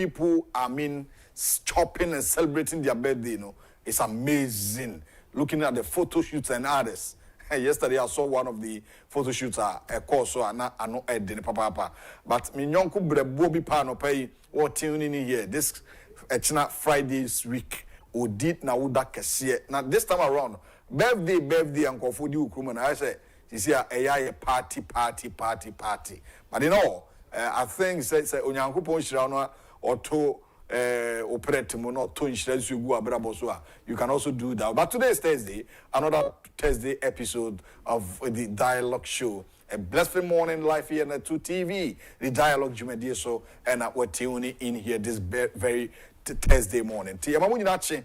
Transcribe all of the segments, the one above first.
people, chopping and celebrating their birthday, it's amazing. Looking at the photo shoots and others. Yesterday I saw one of the photo shoots a course so I know Ed papa. But me nyonko brebo bi pa no pay what tuning in here this Friday's week. O did na uda kese. Now this time around, birthday uncle for you ukrum and I say this year a party. But I think say onyanko pon shira no or to operate mono to insurance you go abrabosua. You can also do that. But today is Thursday, another Thursday episode of the Dialogue Show. A blessed morning live here on 2 TV. The Dialogue Jumedia so and we're tuning in here this very Thursday morning. Tia mamu nyinache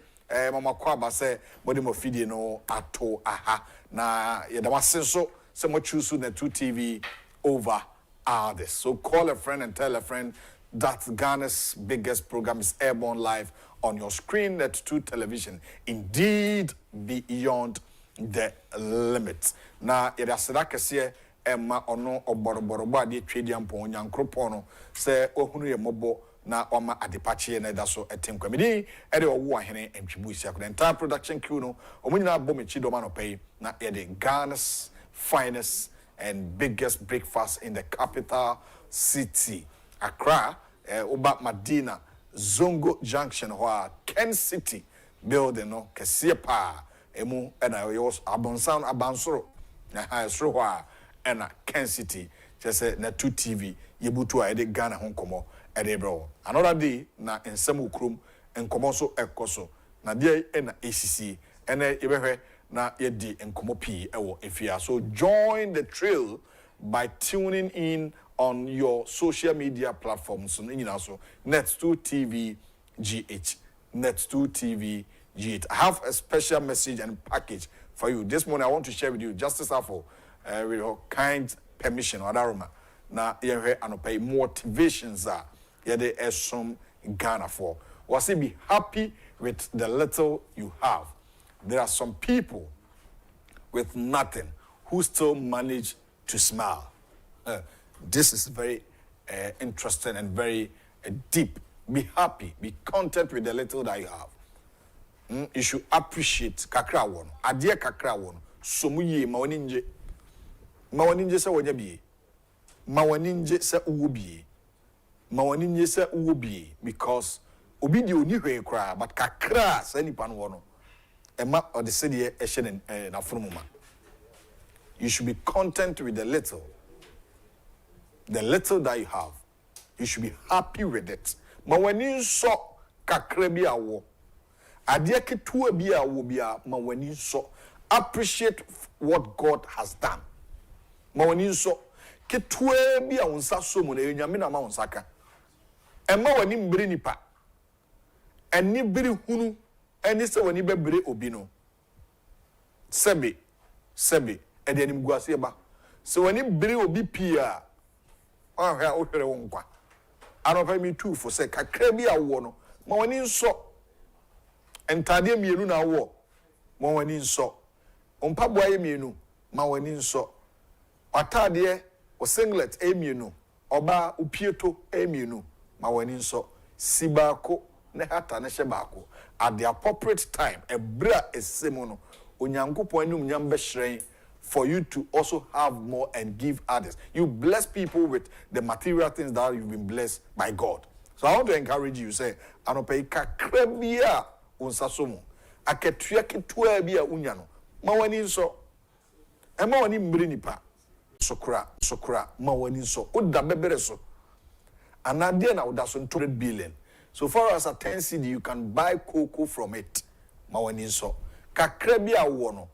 mama kwaba say body mo feed no ato aha na yedamase so say mo choose na 2 TV over others. So call a friend and tell a friend that Ghana's biggest program is airborne live on your screen at 2 television. Indeed, beyond the limits. Na yedaseda kese emma ono oboroborobo ade twediampo nyankropo se ohunu ye mobo na oma adepache na da so etenkwamidi ede owo ahene entwibu isi akọ entire production crew no omunyina bomechi do ma no pay na yede Ghana's finest and biggest breakfast in the capital city Accra Oba Madina Zongo Junction where Kencity building no kese pa emu ena yos abonsan abansoro na ha soro where ena Kencity just na 2 TV yebutu a ede Ghana honkomo ede bro another day na ensem ukrum enkomo so ekoso na de ena ACC ena yebehwe na yedi enkomo pi ewo efia. So join the trail by tuning in on your social media platforms. So Net2 TV GH. Net2 TV GH. I have a special message and package for you. This morning I want to share with you, Justice Afo, with your kind permission. Now, you have pay motivations are there some Ghana for. Was it be happy with the little you have? There are some people with nothing who still manage to smile. This is very interesting and very deep. Be happy, be content with the little that you have. You should appreciate kakra wono. Adie kakra wono. Somuye mawaninje. Mawaninje se wanyabiye. Mawaninje se uwobiye. Mawaninje se uwobiye. Because obidi oni hwe kra but kakra se nipa no wono. Ema or the city eshen na funumuma. You should be content with the little. The little that you have, you should be happy with it. But when you saw kakrebi awo, adia ketua bi awo bia, ma when you saw appreciate what God has done. Ma when you saw ketua bi a unsa so mo na enyame na ma unsaka. Emma wani mbiri nipa. Eni biri hunu, eni se wani bebiri obi no. Sebe, ede anim guase ba. Se wani biri obi pia. Oh, yeah, okay, wonkwa. Anopa me too for say kakra bi awo no. Ma wani nso. Entade mienu na awo. Ma wani nso. Ompaboa mienu. Ma wani nso. Atade o singlet mienu. Oba upieto mienu. Ma wani nso. Sibako ne hata ne shebako. At the appropriate time, ebra esemo no. Onyankopon anum nyambe hyen for you to also have more and give others. You bless people with the material things that you've been blessed by God. So I want to encourage you, say, anope kakra bia unsasomo. Aketua ketua bia unyano. Ma wani nso. Ema wani mbiri nipa. Sokra, ma wani nso. Oda bebere so. Anadie na oda so 200 billion. So far as a 10 cedi, you can buy cocoa from it. Ma wani nso. Kakra bia wono.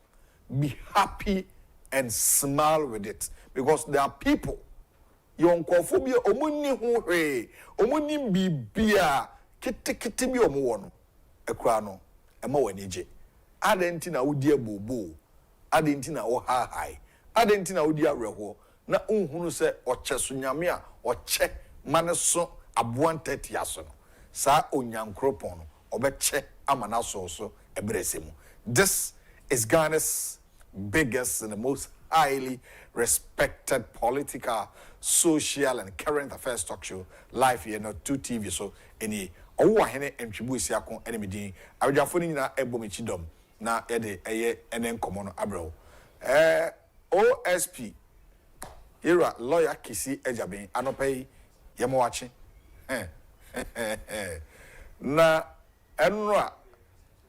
Be happy and smile with it, because there are people yon kophobia omuni hu hwe omuni bibia kete bi omo no ekura no ema wanije adenti na wodi abobo adenti na wo hai adenti na wodi awerho na unhunu se ocheso nyame a oche maneso aboantati aso no sa onyankropon no obeche amana so ebresemu. This is Ghana's biggest and the most highly respected political, social, and current affairs talk show live here no 2TV. So any owa hene entwibu isiakon enemy din awjafo ni nyina ebomichidom na yede eye enen komo no abro OSP era lawyer kisi Agyapong anopai yemowachi na enra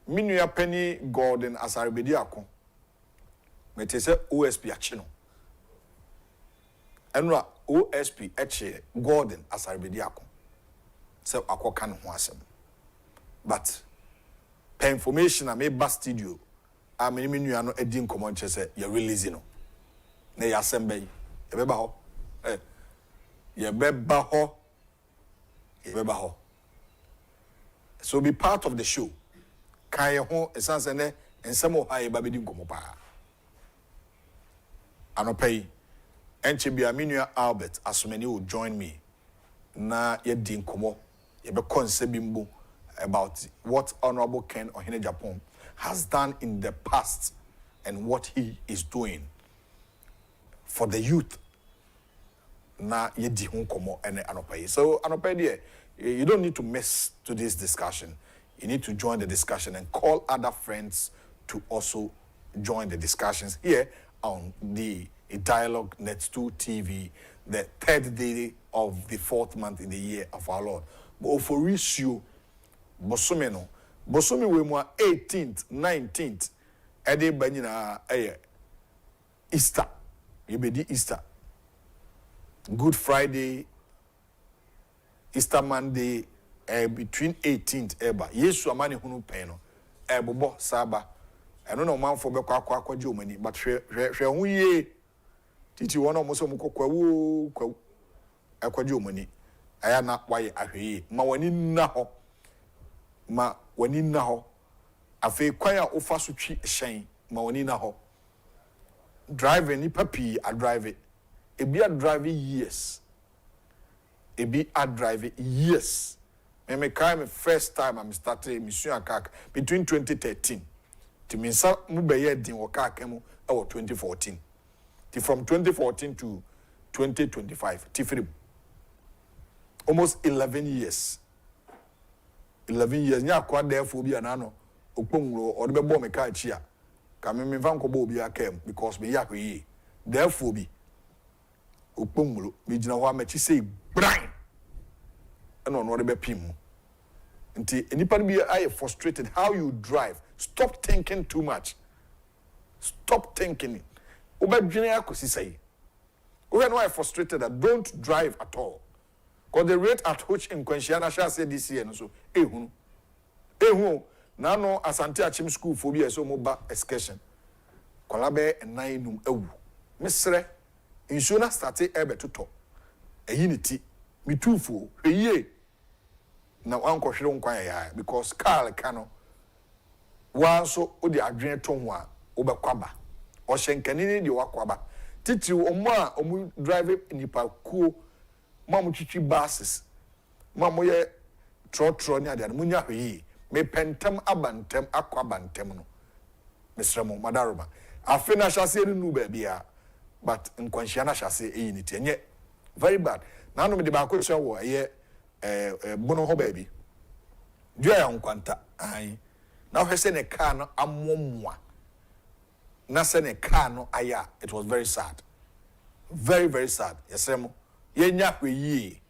minua pani Gordon Asarbedi akon metese OSP achi no enra OSP eche Gordon Asarbedi akon se akoka no ho asem but per information I made bus studio a minua no edi nkomo nche se ye release no na ya assemble ye beba ho ye beba ho so be part of the show kan ye ho esanse ne ensem ho aye ba bedi nkomo pa anopai enche bia minua Albert Asomani will join me na ye di nkomo ye be konsebimbo about what Honorable Ken Ohene Agyapong has done in the past and what he is doing for the youth. Na yedi hunkomo ene anopai. So anopai there, you don't need to miss to this discussion. You need to join the discussion and call other friends to also join the discussions here on the Dialogue Net 2 TV, the third day of the fourth month in the year of our Lord. But for issue, Bosome no. Bosome we mo 18th, 19th, ede banyina Easter. Yebedi Easter. Good Friday, Easter Monday, between 18th eba. Yesu amani hunu peno. Bobo saba. I don't know man for be kwa jomani, but hwe hu ye. Titi wona mo so mo kokwa wo kwa jomani. Aya na waye ahwe ma wani na ho. Ma wani na ho. Afei kwan a ofa so twi hyen ma wani na ho. Driving ni papi a drive. Ebi a drive years. Ebi a drive years. Me kai me first time I'm starting mission akak between 2013. Ti minsa mu be ye din wo kaka mu e 2014. Ti from 2014 to 2025. Ti free. Almost 11 years. 11 years. Nya kwa therefore bi anano okponwuro o de be bo me ka chi a. Ka me van ko bo bi akem because me ya hwe. Therefore bi okponwuro me gina ho amachi say bran. Eno no de be pim. Nti anybody be I frustrated how you drive. Stop thinking too much. Stop thinking. Obedwene akosi say. When I frustrated that don't drive at all. Because the rate at which in Kwensiana shall say this year so ehunu na no asante achim school phobia so mo ba excursion. Kwalabe enan num ewu. Mesre insuna starte ebe toto. Eyiniti mitufo hweye na wankohwere nkwan ya because car kano wanso odi adwene to ho a obekwaba o hyenkanini de wakwaba titi omo a omo drive nipa kuo mamu chichi buses mamu ye trotro ni ade munya hweyi me pentem abantem akwabantem no mesremo madaroma afina hyase ni nu ba bia but nkwanhia na hyase eyiniti enye very bad na no me de ba kwetwa wo ye bono ho baby dua ya nkwanta ai na hwese ne car no amomwa na se ne car no aya it was very sad, very very sad. Yesremo yenya hweyi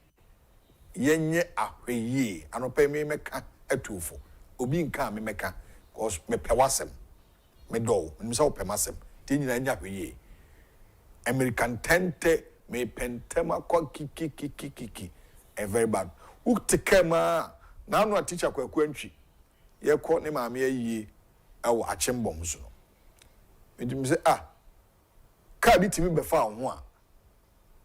yenye ahweyi anopa me meka atufo obi nka me meka cause me pewasem me do me say opemasem ti nyina nya hweyi American tente me pentema kwa kiki very bad uktekema na no teacher kwa kwantwi ye ko ne maame ayi ewo achembom so no me say car bi timi be fa ho a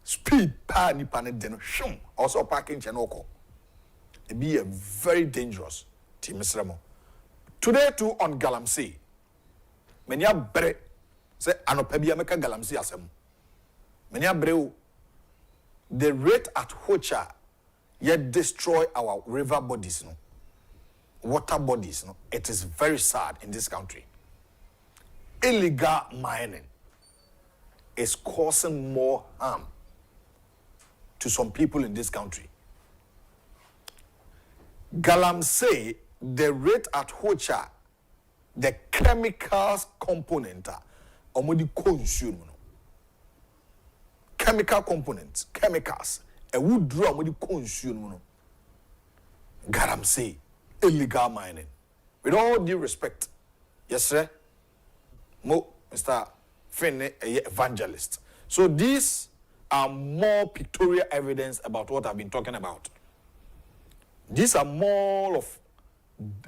speed pa ni pa ne de no hwum also parking che no ko e be very dangerous team sremo today too on Galamsey menya bre say anopa bia meka Galamsey asem menya bre o the rate at which yet destroy our river bodies, no, water bodies, no. It is very sad in this country. Illegal mining. is causing more harm to some people in this country. Galamsey, the rate at which the chemicals component omodi consume. Chemical components, chemicals, a wood draw omodi consume. Galamsey, illegal mining. With all due respect, yes, sir. Mr. Finney, evangelist. So these are more pictorial evidence about what I've been talking about. These are more of,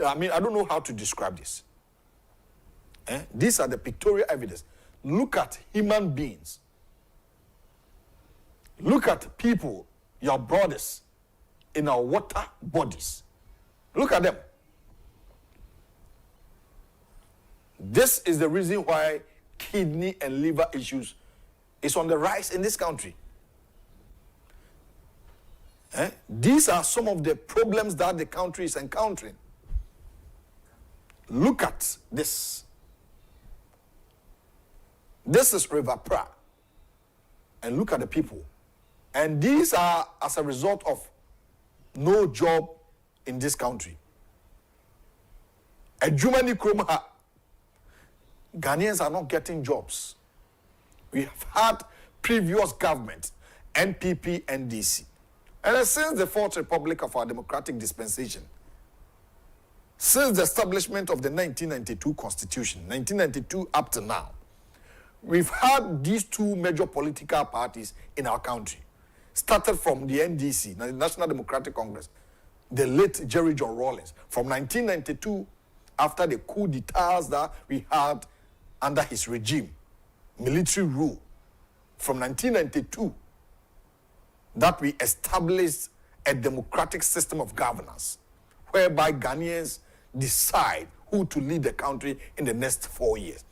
I don't know how to describe this. These are the pictorial evidence. Look at human beings. Look at people, your brothers, in our water bodies. Look at them. This is the reason why kidney and liver issues is on the rise in this country. These are some of the problems that the country is encountering. Look at this. This is River Pra. And look at the people. And these are as a result of no job in this country. Adwumani kurom ha. Ghanaians are not getting jobs. We have had previous government, NPP, NDC. And since the Fourth Republic of our democratic dispensation, since the establishment of the 1992 Constitution, 1992 up to now, we've had these two major political parties in our country. Started from the NDC, the National Democratic Congress, the late Jerry John Rawlings. From 1992, after the coup d'etats that we had under his regime, military rule, from 1992, that we established a democratic system of governance, whereby Ghanaians decide who to lead the country in the next 4 years.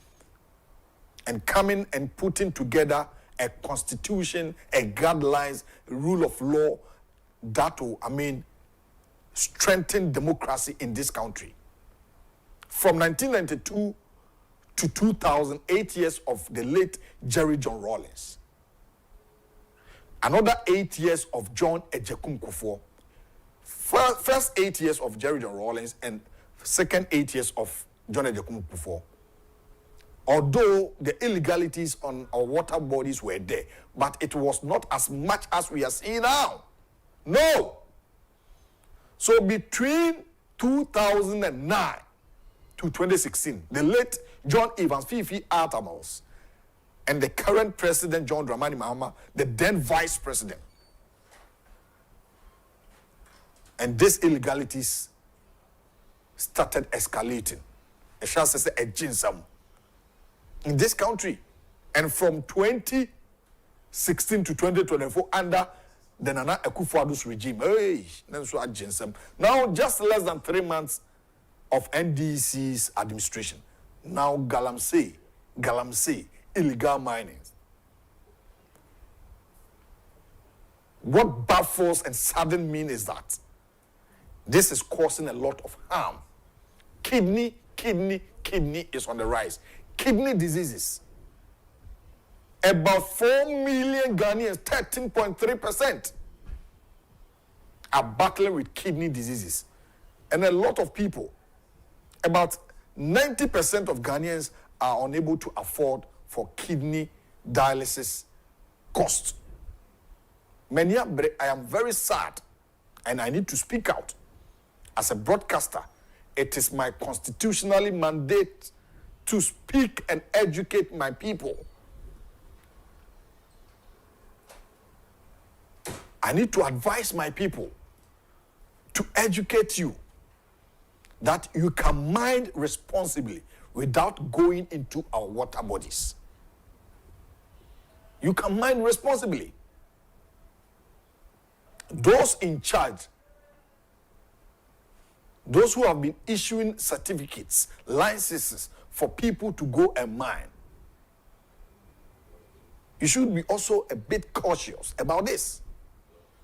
And coming and putting together a constitution, a guidelines, rule of law that will, strengthen democracy in this country. From 1992 to 2000, 8 years of the late Jerry John Rawlings. Another 8 years of John Agyapong Kufuor. First 8 years of Jerry John Rawlings and second 8 years of John Agyapong Kufuor. Although the illegalities on our water bodies were there, but it was not as much as we are seeing now. No. So between 2009 to 2016, the late John Evans Fifi Artamals and the current president, John Dramani Mahama, the then vice president. And these illegalities started escalating. In this country. And from 2016 to 2024, under the Nana akufo-addo's regime, now just less than 3 months of NDC's administration. Now Galamsey, illegal mining. What baffles and sadden me is that this is causing a lot of harm. Kidney is on the rise. Kidney diseases. About 4 million Ghanaians, 13.3%, are battling with kidney diseases. And a lot of people, about 90% of Ghanaians are unable to afford for kidney dialysis costs. I am very sad, and I need to speak out. As a broadcaster, it is my constitutionally mandate to speak and educate my people. I need to advise my people to educate you that you can mine responsibly without going into our water bodies. You can mine responsibly. Those in charge, those who have been issuing certificates, licenses for people to go and mine, you should be also a bit cautious about this.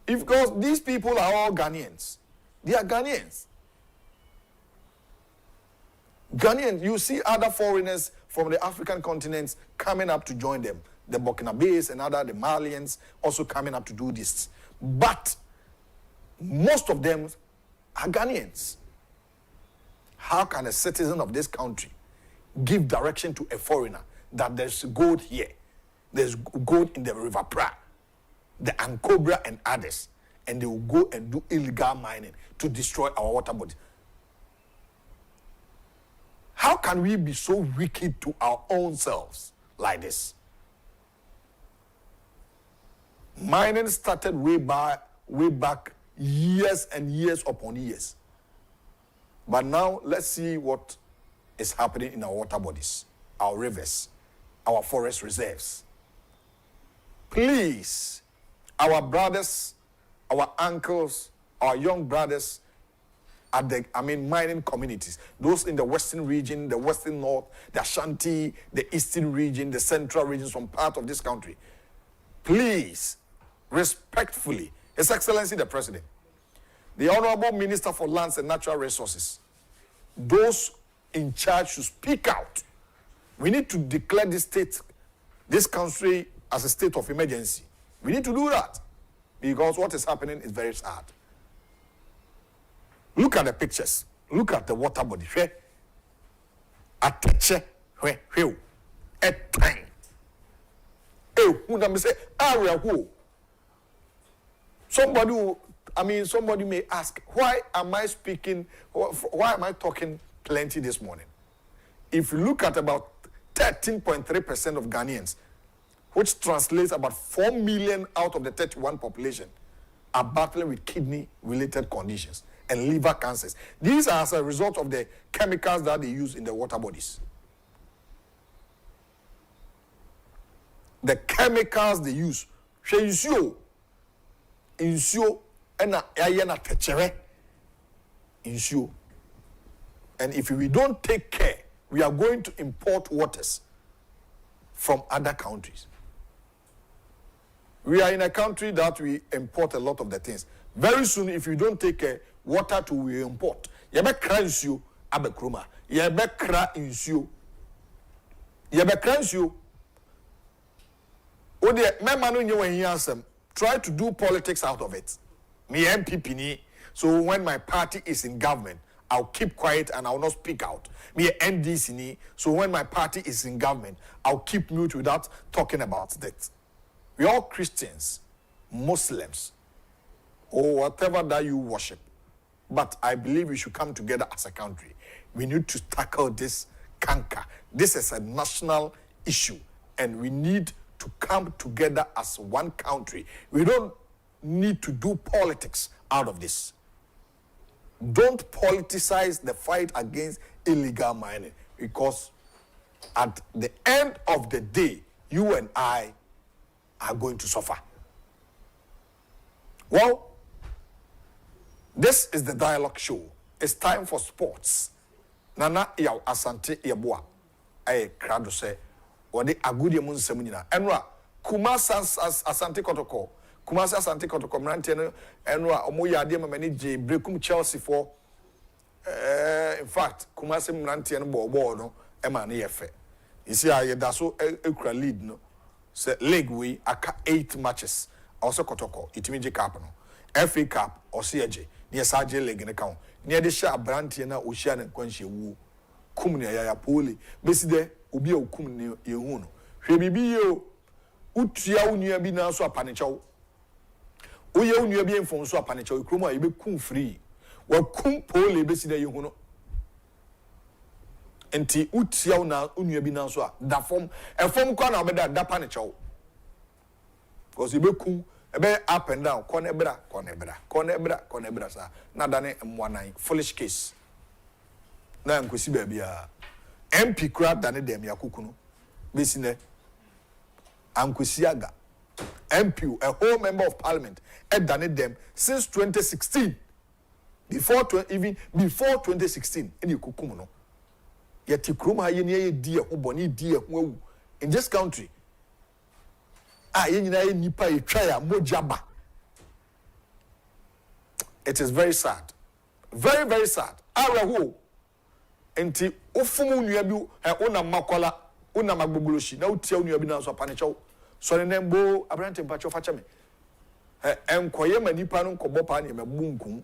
Because these people are all Ghanaians. They are Ghanaians. You see other foreigners from the African continents coming up to join them. the Burkinabes and the Malians also coming up to do this. But most of them are Ghanaians. How can a citizen of this country give direction to a foreigner that there's gold here, there's gold in the River Pra, the Ankobra and others, and they will go and do illegal mining to destroy our water body? How can we be so wicked to our own selves like this? Mining started way back years and years upon years. But now let's see what is happening in our water bodies, our rivers, our forest reserves. Please, our brothers, our uncles, our young brothers at the, mining communities, those in the western region, the western north, the Ashanti, the eastern region, the central regions from part of this country, please, respectfully, His Excellency the President, the Honorable Minister for Lands and Natural Resources, those in charge should speak out. We need to declare this country as a state of emergency. We need to do that because what is happening is very sad. Look at the pictures. Look at the water body. Ateche, a time. Somebody may ask, why am I talking plenty this morning? If you look at about 13.3% of Ghanaians, which translates about 4 million out of the 31 population, are battling with kidney-related conditions and liver cancers. These are as a result of the chemicals that they use in the water bodies. The chemicals they use, insure, and insure. And if we don't take care, we are going to import waters from other countries. We are in a country that we import a lot of the things. Very soon, if you don't take care, water to we import. Yebekra insio abekroma. Yebekra insio. Yebekra insio. Ode mema no nye wan yansem. Try to do politics out of it. Me MPP ni. So when my party is in government, I'll keep quiet and I'll not speak out. Me NDC ni. So when my party is in government, I'll keep mute without talking about that. We are all Christians, Muslims, or whatever that you worship. But I believe we should come together as a country. We need to tackle this canker. This is a national issue, and we need to come together as one country. We don't need to do politics out of this. Don't politicize the fight against illegal mining, because at the end of the day, you and I are going to suffer. Well, this is the dialogue show. It's time for sports. Nana ya asante yeboa. Ay krado se wode agudie mu nsem nyina. Enwa Kumasa asante kotoko. Kumasa asante kotoko mrante no enwa omo yade mamani je brekum Chelsea for in fact Kumasa mrante no bo no e ma na yefe. Isi aye da so ekura lead no. Se league we aka 8 matches. Also kotoko itimi je cup no. FA Cup osiaje ne saje league ne kan ne de sha brante na ohia ne kwanhye wu kum ne ya poli besi de obi a kum ne yehu no hwe bibi ye utua unua bi na so apanechawo oye unua bi enfom so apanechawo kromo a yebe kum free wa kum poli besi de yehu no enti utua na unua bi na so a da fom efom kwa na obeda da panechawo because yebe kum ebe up and down, cornebra, sa. Na dane mwanan, foolish case. Na nkwesi baby ya. MP crowd dane dem ya kukuno. Besine. Ankwesi aga. MP, a whole member of parliament, dane dem since 2016. Before 2016, any kukumo no. Yet kroma ye die ho boni die ho in this country. It is very sad. Very, very sad. Arahu. Enti ofumu nuabi una makwala una magbogoloshi na utia nuabi na so panicho so ne nembo abrante mpacho facha me enkoye manipa no nkobo pa ne mabunkum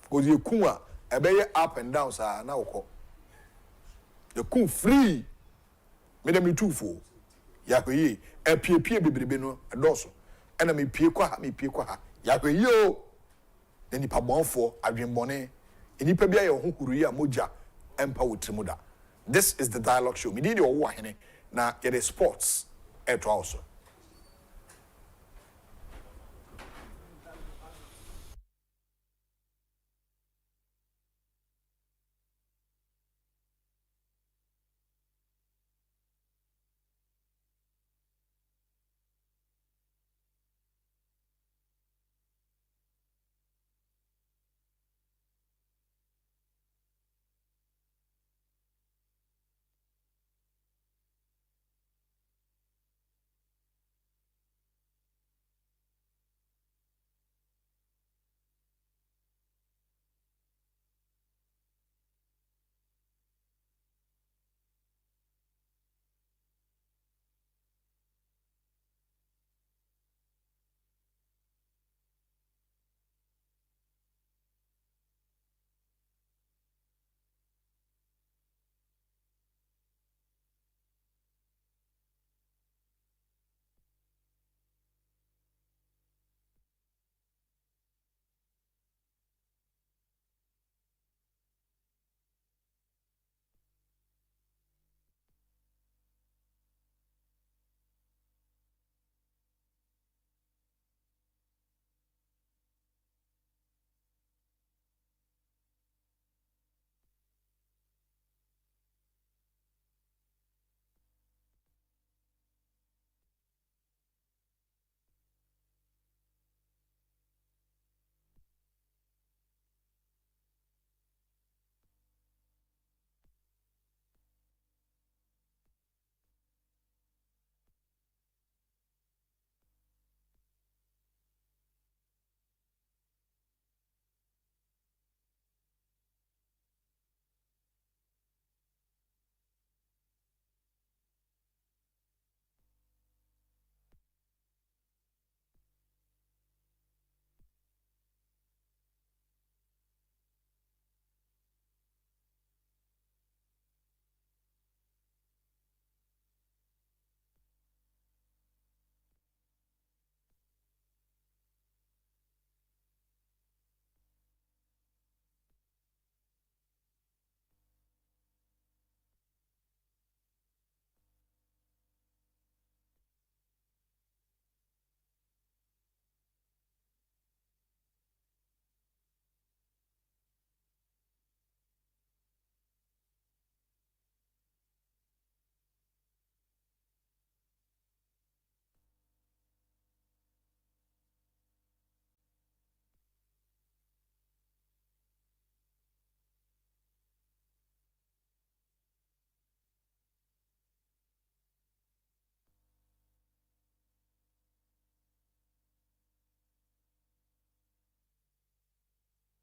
because you kun a ebeye up and down sa na wokọ you kun free me dem tufo ya hweyi epiepie bebrebe no edoso ena me pie kwa ha ya hweyi o ne nipa bonfo adwenbone enipa bia ye ho huru yi a moja empa wotrimu da. This is the dialogue show. Me did your wo ahene na ye the sports eto also.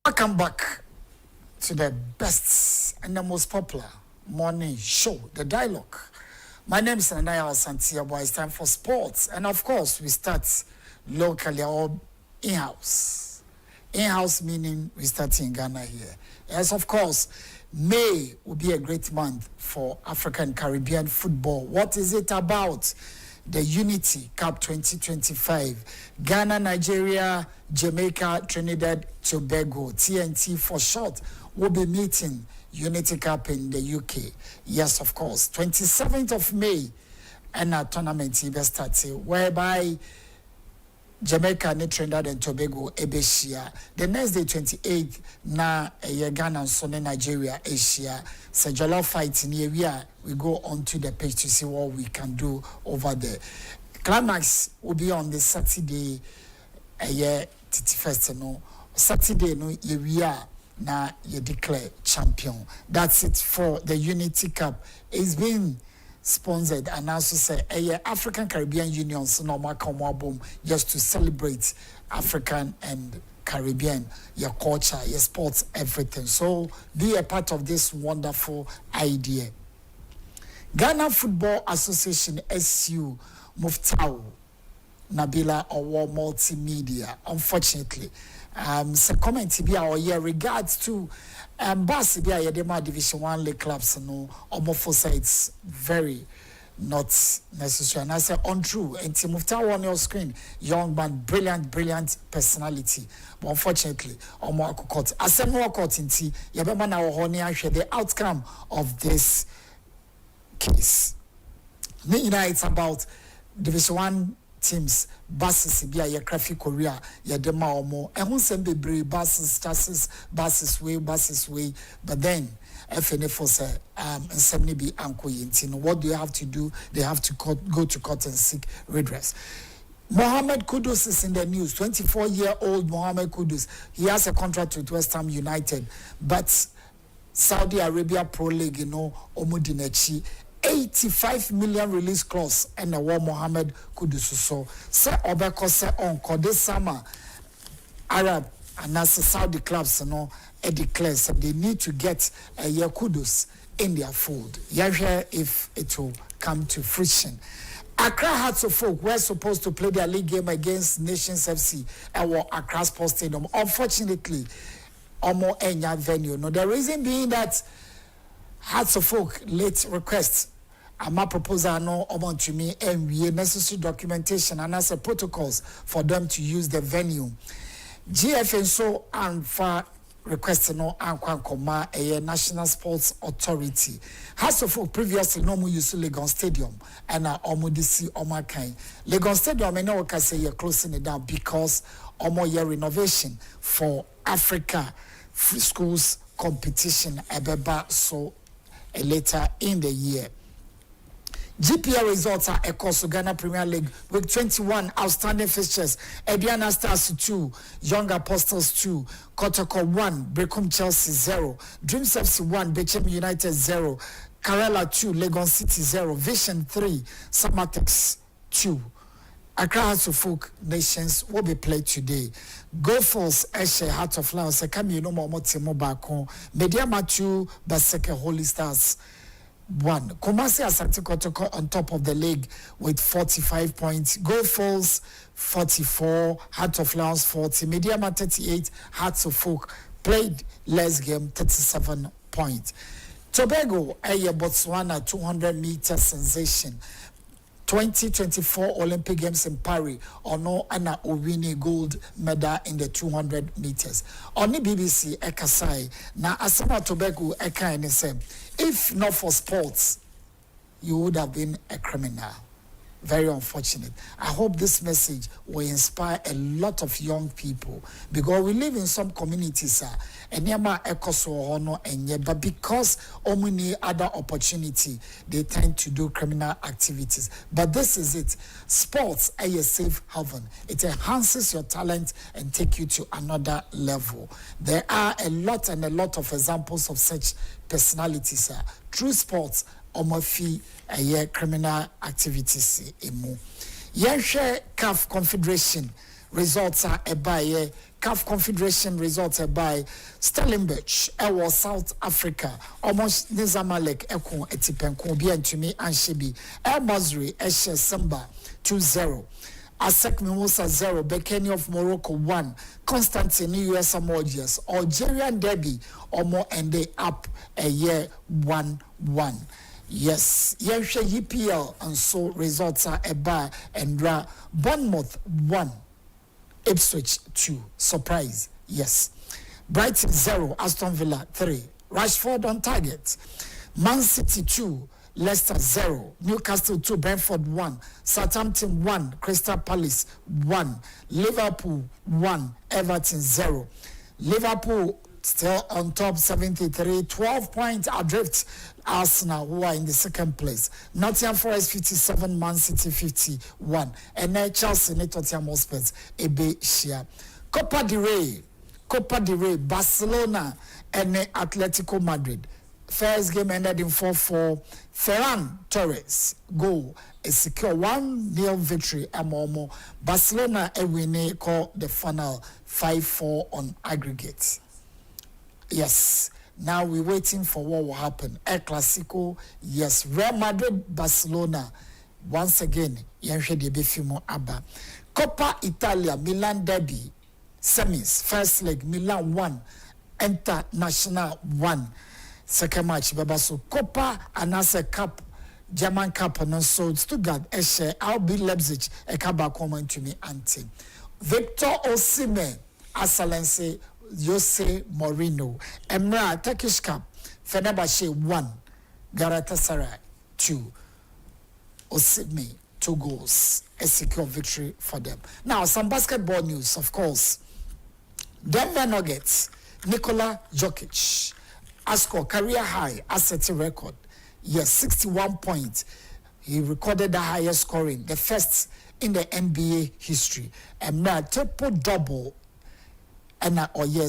Welcome back to the best and the most popular morning show, The Dialogue. My name is Anaya Santiago. It's time for sports. And of course, we start locally or in-house. In-house meaning we start in Ghana here. Yes, of course, May will be a great month for African Caribbean football. What is it about? The Unity Cup 2025. Ghana, Nigeria, Jamaica, Trinidad, Tobago, TNT for short, will be meeting Unity Cup in the UK. Yes, of course. 27th of May, and a tournament will start, whereby Jamaica, Trinidad and Tobago, Asia. The next day, 28th, na Ghana and Nigeria, Asia. So Jollof fight in here, we go onto the page to see what we can do over there. Climax will be on the Saturday, 31st, no. Saturday, no, we are na you declare champion. That's it for the Unity Cup. It's been sponsored and also say African Caribbean Union's normal boom just to celebrate African and Caribbean, your culture, your sports, everything. So be a part of this wonderful idea. Ghana Football Association SU Muftau Nabila or multimedia, unfortunately. So comment be our year regards to Bass be a Yedema Division 1 League clubs no almost it's very not necessary. And I say untrue. And Timufta on your screen, young man, brilliant personality. But unfortunately, Omo Akukot. I said more court in tea, Yabema now honey the outcome of this case. It's about Division 1 teams, buses, be a Krafi Korea, Yadema Omo, and who send be buses, chassis, buses way, but then FNF say and suddenly be anko yintino. What do you have to do? They have to go to court and seek redress. Mohamed Kudus is in the news. 24-year-old Mohamed Kudus. He has a contract with West Ham United, but Saudi Arabia Pro League, Omudinechi, 85 million release clause and the war Mohamed Kudus so say Obeko say on this summer Arab and as Saudi clubs declares that they need to get a Kudus in their fold. Yeah, if it will come to fruition. Accra Hearts of Folk were supposed to play their league game against Nations FC at Accra Sports Stadium. Unfortunately, Omo Enya venue. No, the reason being that Hearts of Folk late request. My proposal no amount to me and we necessary documentation and as a protocols for them to use the venue. GFN so and for requesting no Ankwankoma a National Sports Authority. House of Folk previously no more use Legon Stadium and Omodisi Omakai. Legon Stadium I know can say you're closing it down because year renovation for Africa free schools competition ebeba so later in the year. GPL results are across Ghana Premier League with 21 outstanding fixtures. Ediana Stars 2, Young Apostles 2, Kotoko 1, Brecum Chelsea 0, Dreams FC 1, Bechem United 0, Karela 2, Legon City 0, Vision 3, Samatex 2. Accra Hearts of Folk Nations will be played today. Go Falls, Eshe, Heart of Lions, Sekami no more Timo Bako, Mediama 2, Baseke Holy Stars 1. Kumasi Asante Kotoko on top of the league with 45 points. Go Falls 44, Heart of Lions 40, Mediama 38, Hearts of Folk played less game 37 points. Tobago, Botswana 200-meter sensation. 2024 Olympic Games in Paris, Ono Anna Owini gold medal in the 200 meters. On the BBC, Ekasai, na Asama Tobago Eka and say, if not for sports, you would have been a criminal. Very unfortunate. I hope this message will inspire a lot of young people because we live in some communities but because only other opportunity they tend to do criminal activities. But this is it. Sports are a safe haven. It enhances your talent and take you to another level. There are a lot of examples of such personalities through sports. Omofi criminal activities emu. Yenhwe CAF Confederation results are by CAF Confederation results are by Stellenbosch was South Africa almost Nizamalek Eko Etipenko bi antumi anshebi El Masri Eshe Simba 2-0 Asek Mimosa 0 Bekeni of Morocco 1 Constantine US Amorgias Algerian Derby Omo ended up a year 1-1. Yes, EPL and so results are by and Bournemouth 1, Ipswich 2. Surprise, yes. Brighton 0, Aston Villa 3. Rashford on target. Man City 2, Leicester 0. Newcastle 2, Brentford 1. Southampton 1, Crystal Palace 1. Liverpool 1, Everton 0. Liverpool still on top 73, 12 points adrift. Arsenal, who are in the second place. Nottingham Forest 57, Man City 51. And then Chelsea, Tottenham Hotspur, Ebe Shia. Copa del Rey, Barcelona and Atletico Madrid. First game ended in 4-4. Ferran Torres goal. A secure 1-0 victory. Amomo. Barcelona winning call the final 5-4 on aggregate. Yes. Now we're waiting for what will happen. El Clasico, yes. Real Madrid, Barcelona, once again yɛhwɛ de befimo aba Coppa Italia Milan derby semis first leg Milan 1 International 1 second match baba so Coppa anase cup German cup no so Stuttgart Esche RB Leipzig ekaba come to me anti Victor Osimhen Asalense Jose Mourinho Emra Turkish Cup Fenerbahce 1 Galatasaray 2 Osimhen 2 goals a secure victory for them. Now some basketball news, of course. Denver Nuggets Nikola Jokic scored career high asset record. Yes, 61 points. He recorded the highest scoring, the first in the NBA history. And now triple double. And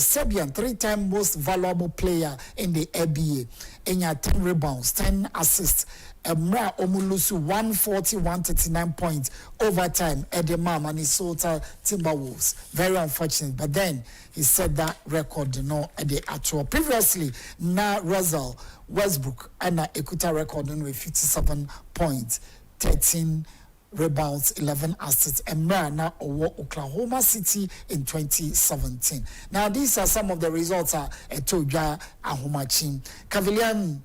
Serbian 3-time most valuable player in the NBA. In 10 rebounds, 10 assists. Emra Omulusu 140-139 points overtime at the Minnesota Timberwolves. Very unfortunate, but then he set that record, at the actual. Previously, now Russell Westbrook and Ekuta record with 57 points, 13 rebounds, 11 assists, and now Oklahoma City in 2017. Now these are some of the results at Toja Ahomachin. Cavaliers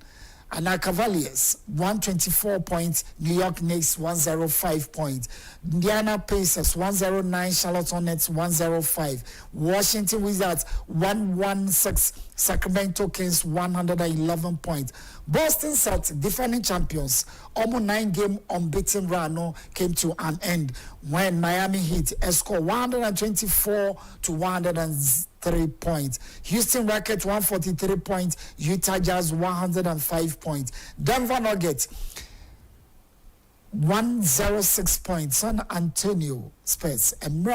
124 points, New York Knicks 105 points, Indiana Pacers 109, Charlotte Hornets 105, Washington Wizards 116, Sacramento Kings 111 points. Boston Celtics, defending champions, almost 9-game unbeaten run came to an end when Miami Heat scored 124 to 103 points. Houston Rockets 143 points, Utah Jazz 105 points. Denver Nuggets 106 points. San Antonio Spurs and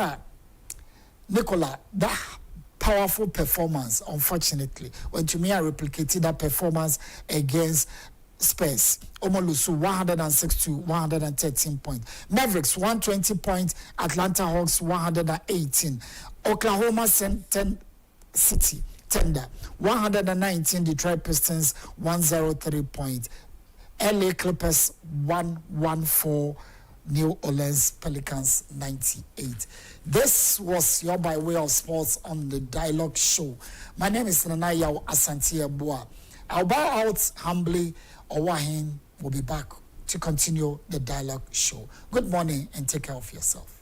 Nikola, that powerful performance, unfortunately. When to me, I replicated that performance against Spurs. Omolusu 106 to 113 points. Mavericks 120 points. Atlanta Hawks 118. Oklahoma City Thunder 119. Detroit Pistons 103 points. LA Clippers 114. New Orleans Pelicans 98. This was your by way of sports on the Dialogue Show. My name is Nanaya Asante Boa. I'll bow out humbly. Owahin will be back to continue the Dialogue Show. Good morning and take care of yourself.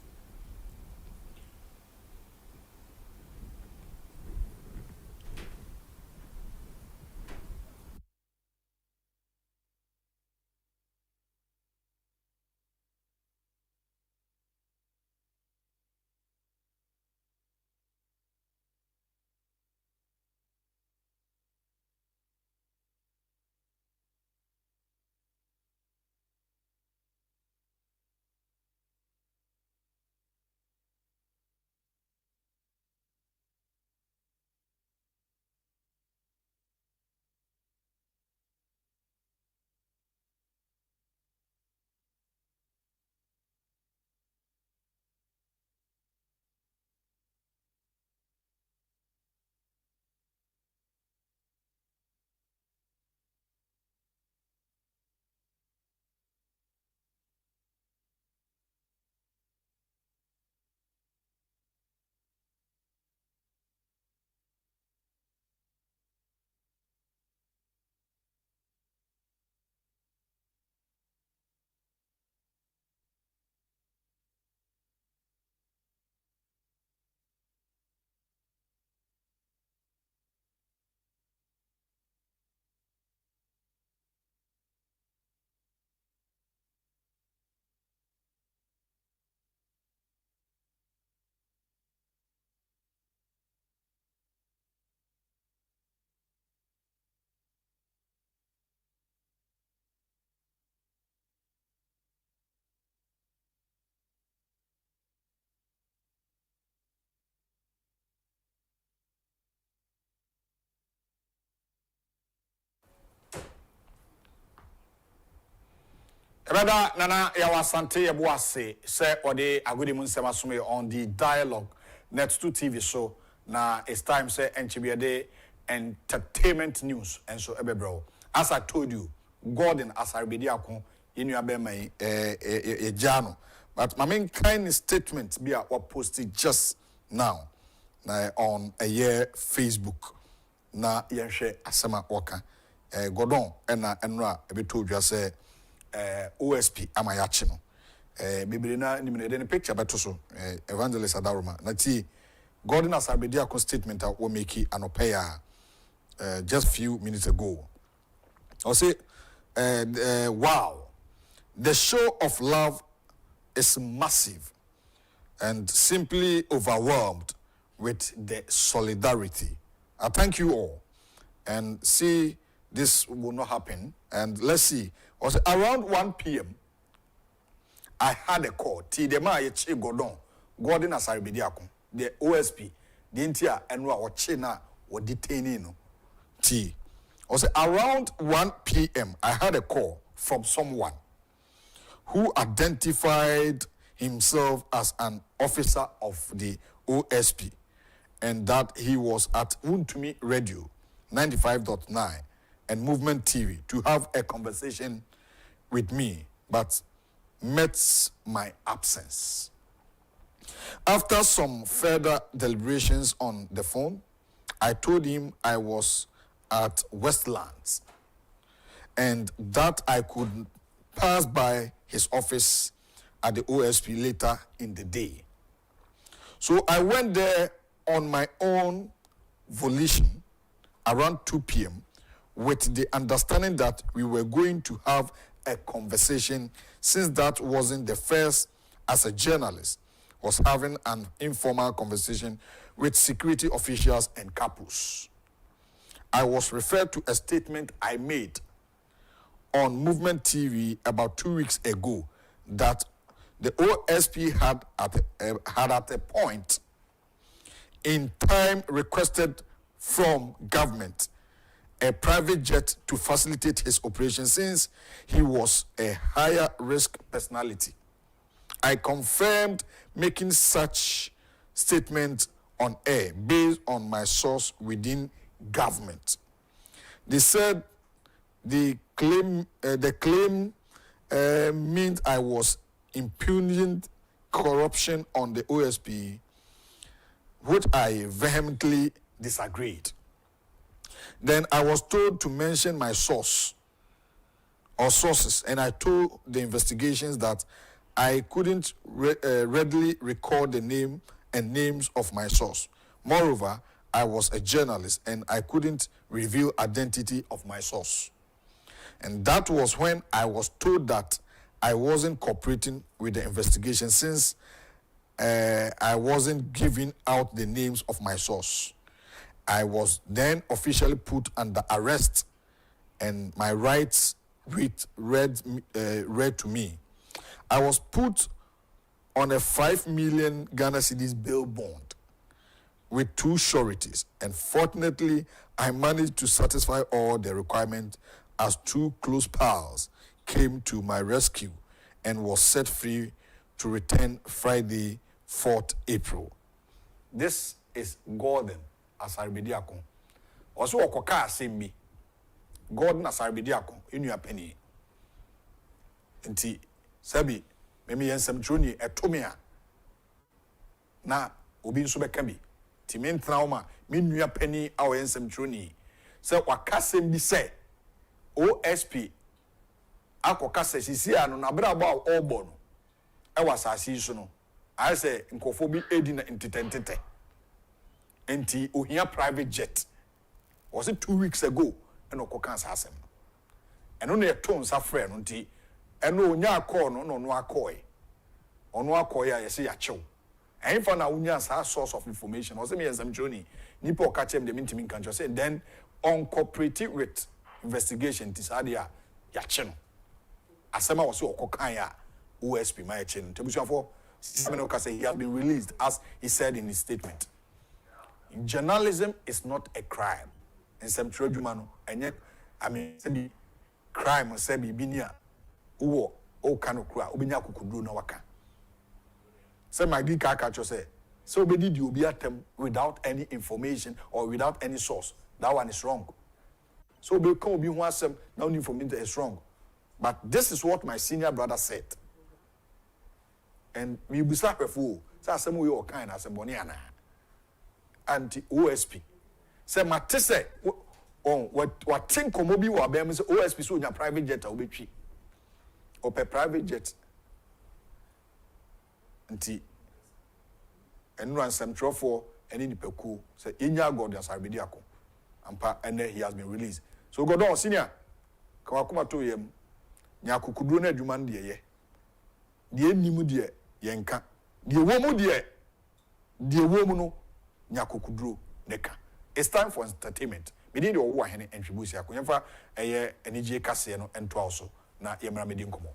Brother Nana Yawasante Yabuase say ode agudi munsema sume on the Dialogue Net 2 TV show. Now it's time say NCBD entertainment news and so ebebro. As I told you, Gordon Asarbedi akon in your bema a journal. But my main kind of statement be what posted just now on a year Facebook. Na yɛhwɛ asɛm a wɔka Gordon ɛna ɛnora ɛbɛtɔ dwa sɛ OSP ama yɛakye no bebree na nimene de ne picture bɛto so Evangelist Adaroma na tie Gordon Asarbediako statement a wɔ make anɔpɛ a just few minutes ago. I'll say wow, the show of love is massive and simply overwhelmed with the solidarity. I thank you all and see this will not happen. And let's see. Also, around 1 p.m., I had a call. Tidema Yechi Gordon Asarbediako, the OSP, the Intia and China were detaining. T. Also, around 1 p.m., I had a call from someone who identified himself as an officer of the OSP and that he was at Untumi Radio 95.9 and Movement TV to have a conversation with me, but met my absence. After some further deliberations on the phone, I told him I was at Westlands and that I could pass by his office at the OSP later in the day. So I went there on my own volition around 2 p.m. with the understanding that we were going to have a conversation, since that wasn't the first as a journalist was having an informal conversation with security officials and couples. I was referred to a statement I made on Movement TV about 2 weeks ago that the OSP had at a point in time requested from government a private jet to facilitate his operation since he was a higher risk personality. I confirmed making such statement on air based on my source within government. They said the claim meant I was impugning corruption on the OSP, which I vehemently disagreed. Then I was told to mention my source or sources, and I told the investigations that I couldn't readily record the name and names of my source. Moreover, I was a journalist and I couldn't reveal identity of my source. And that was when I was told that I wasn't cooperating with the investigation since I wasn't giving out the names of my source. I was then officially put under arrest and my rights read to me. I was put on a 5 million Ghana cedis bail bond with 2 sureties, and fortunately, I managed to satisfy all the requirements as 2 close pals came to my rescue and was set free to return Friday, 4th April. This is Gordon Asarbediako. Also, Okoka Asembi. Gordon Asarbediako, in your penny. Nti, Sabi, maybe yensem truni etomia. Na, obi nso beka bi. Ti men trauma, min nua penny awo yensem truni. Se wakasem bi se OSP akoka se sisi ano na bra ba obo no. E wasasi so no. I say nkofo bi edi na ntitentete. Enti ohia private jet. Was it 2 weeks ago? And okoka asasem. Eno na eto nsa frɛ no nti eno onya call no no akɔe. Ono akɔe a yɛse yachew. And for now, unya sa source of information. Also, me as I'm journey. Nipo catch him the mintiming country. Say then uncooperative with investigation. Tisadia yachen. Asema was so kokanya OSP my chen. Tebusia for Samenoka say he has been released as he said in his statement. Journalism is not a crime. In some trojumano, and yet I mean the crime say binia uwo o kanokra obinya kukudu na waka. Say my big catcher say, so be did you be at them without any information or without any source. That one is wrong. So be come be one some now information is wrong. But this is what my senior brother said. And we be slap a fool. So I said, we all kind of Boniana. Anti OSP. Say, Matisse, what think Komobi or Bemis OSP so in your private jet or be or per private jet. Anti and run some for any peku. Say, in your God, as I be diaco. And then he has been released. So go down, senior. Kawakuma to him. Nyakukudro na adwuma de ye de nimu de yenka de womu de womu no nyakukudro neka. It's time for entertainment. Me dey wo hene entwibusi akonyemfa eye enije kase no ento also na yemra me di nkomo.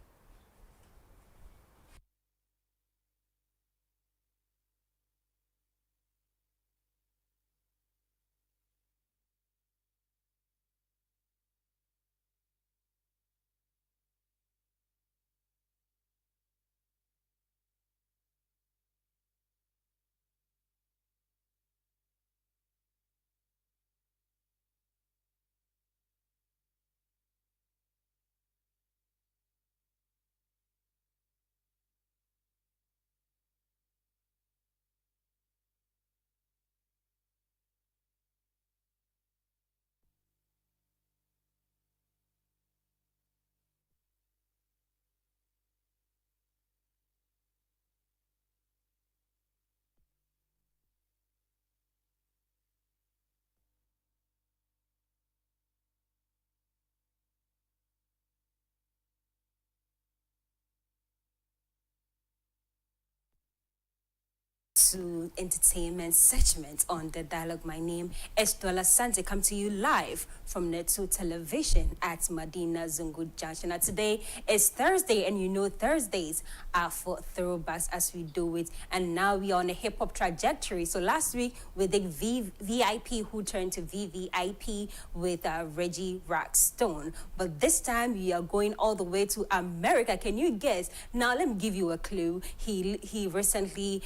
To entertainment segment on The Dialogue. My name is Dola Sante. Come to you live from Neto Television at Medina Zungu Junction. Now today is Thursday, and you know Thursdays are for throwbacks as we do it. And now we are on a hip-hop trajectory. So last week we did VIP who turned to VVIP with Reggie Rockstone. But this time we are going all the way to America. Can you guess? Now let me give you a clue. He recently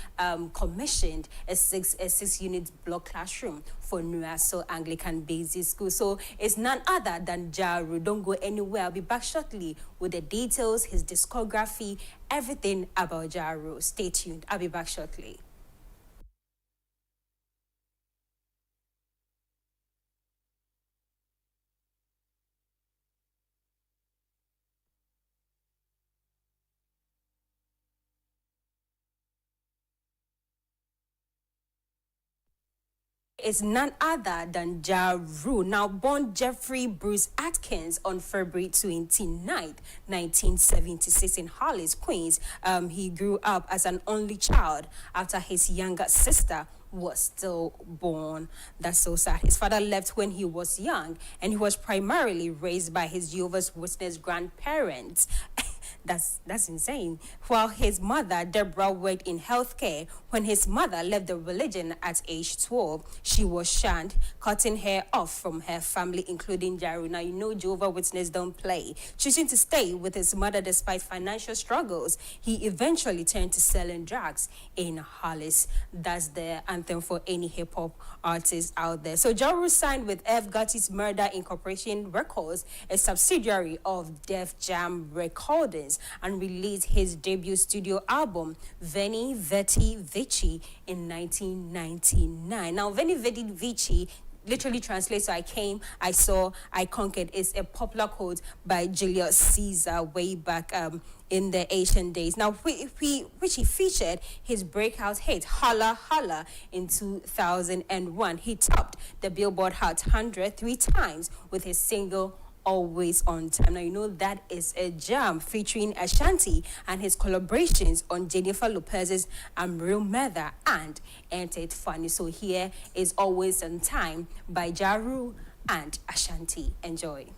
commissioned a six unit block classroom for Nuaso Anglican Basic School. So it's none other than Jaru. Don't go anywhere. I'll be back shortly with the details, his discography, everything about Jaru. Stay tuned. I'll be back shortly. Is none other than Ja Rule. Now, born Jeffrey Bruce Atkins on February 29th, 1976 in Hollis, Queens. He grew up as an only child after his younger sister was still born. That's so sad. His father left when he was young, and he was primarily raised by his Jehovah's Witness grandparents. That's insane. While his mother, Deborah, worked in healthcare. When his mother left the religion at age 12, she was shunned, cutting her off from her family, including Jaru. Now, you know Jehovah's Witnesses don't play. Choosing to stay with his mother despite financial struggles, he eventually turned to selling drugs in Hollis. That's the anthem for any hip-hop artist out there. So Jaru signed with F. Gutty's Murder Incorporation Records, a subsidiary of Def Jam Recordings, and released his debut studio album, Veni Vidi Vici, in 1999. Now, Veni Vidi Vici literally translates to I came, I saw, I conquered. Is a popular quote by Julius Caesar way back in the ancient days. Now, which he featured his breakout hit, Holla Holla, in 2001. He topped the Billboard Hot 100 3 times with his single Always on Time. Now, you know that is a jam featuring Ashanti and his collaborations on Jennifer Lopez's I'm Real Mother and Ain't It Funny. So here is Always on Time by Jaru and Ashanti. Enjoy.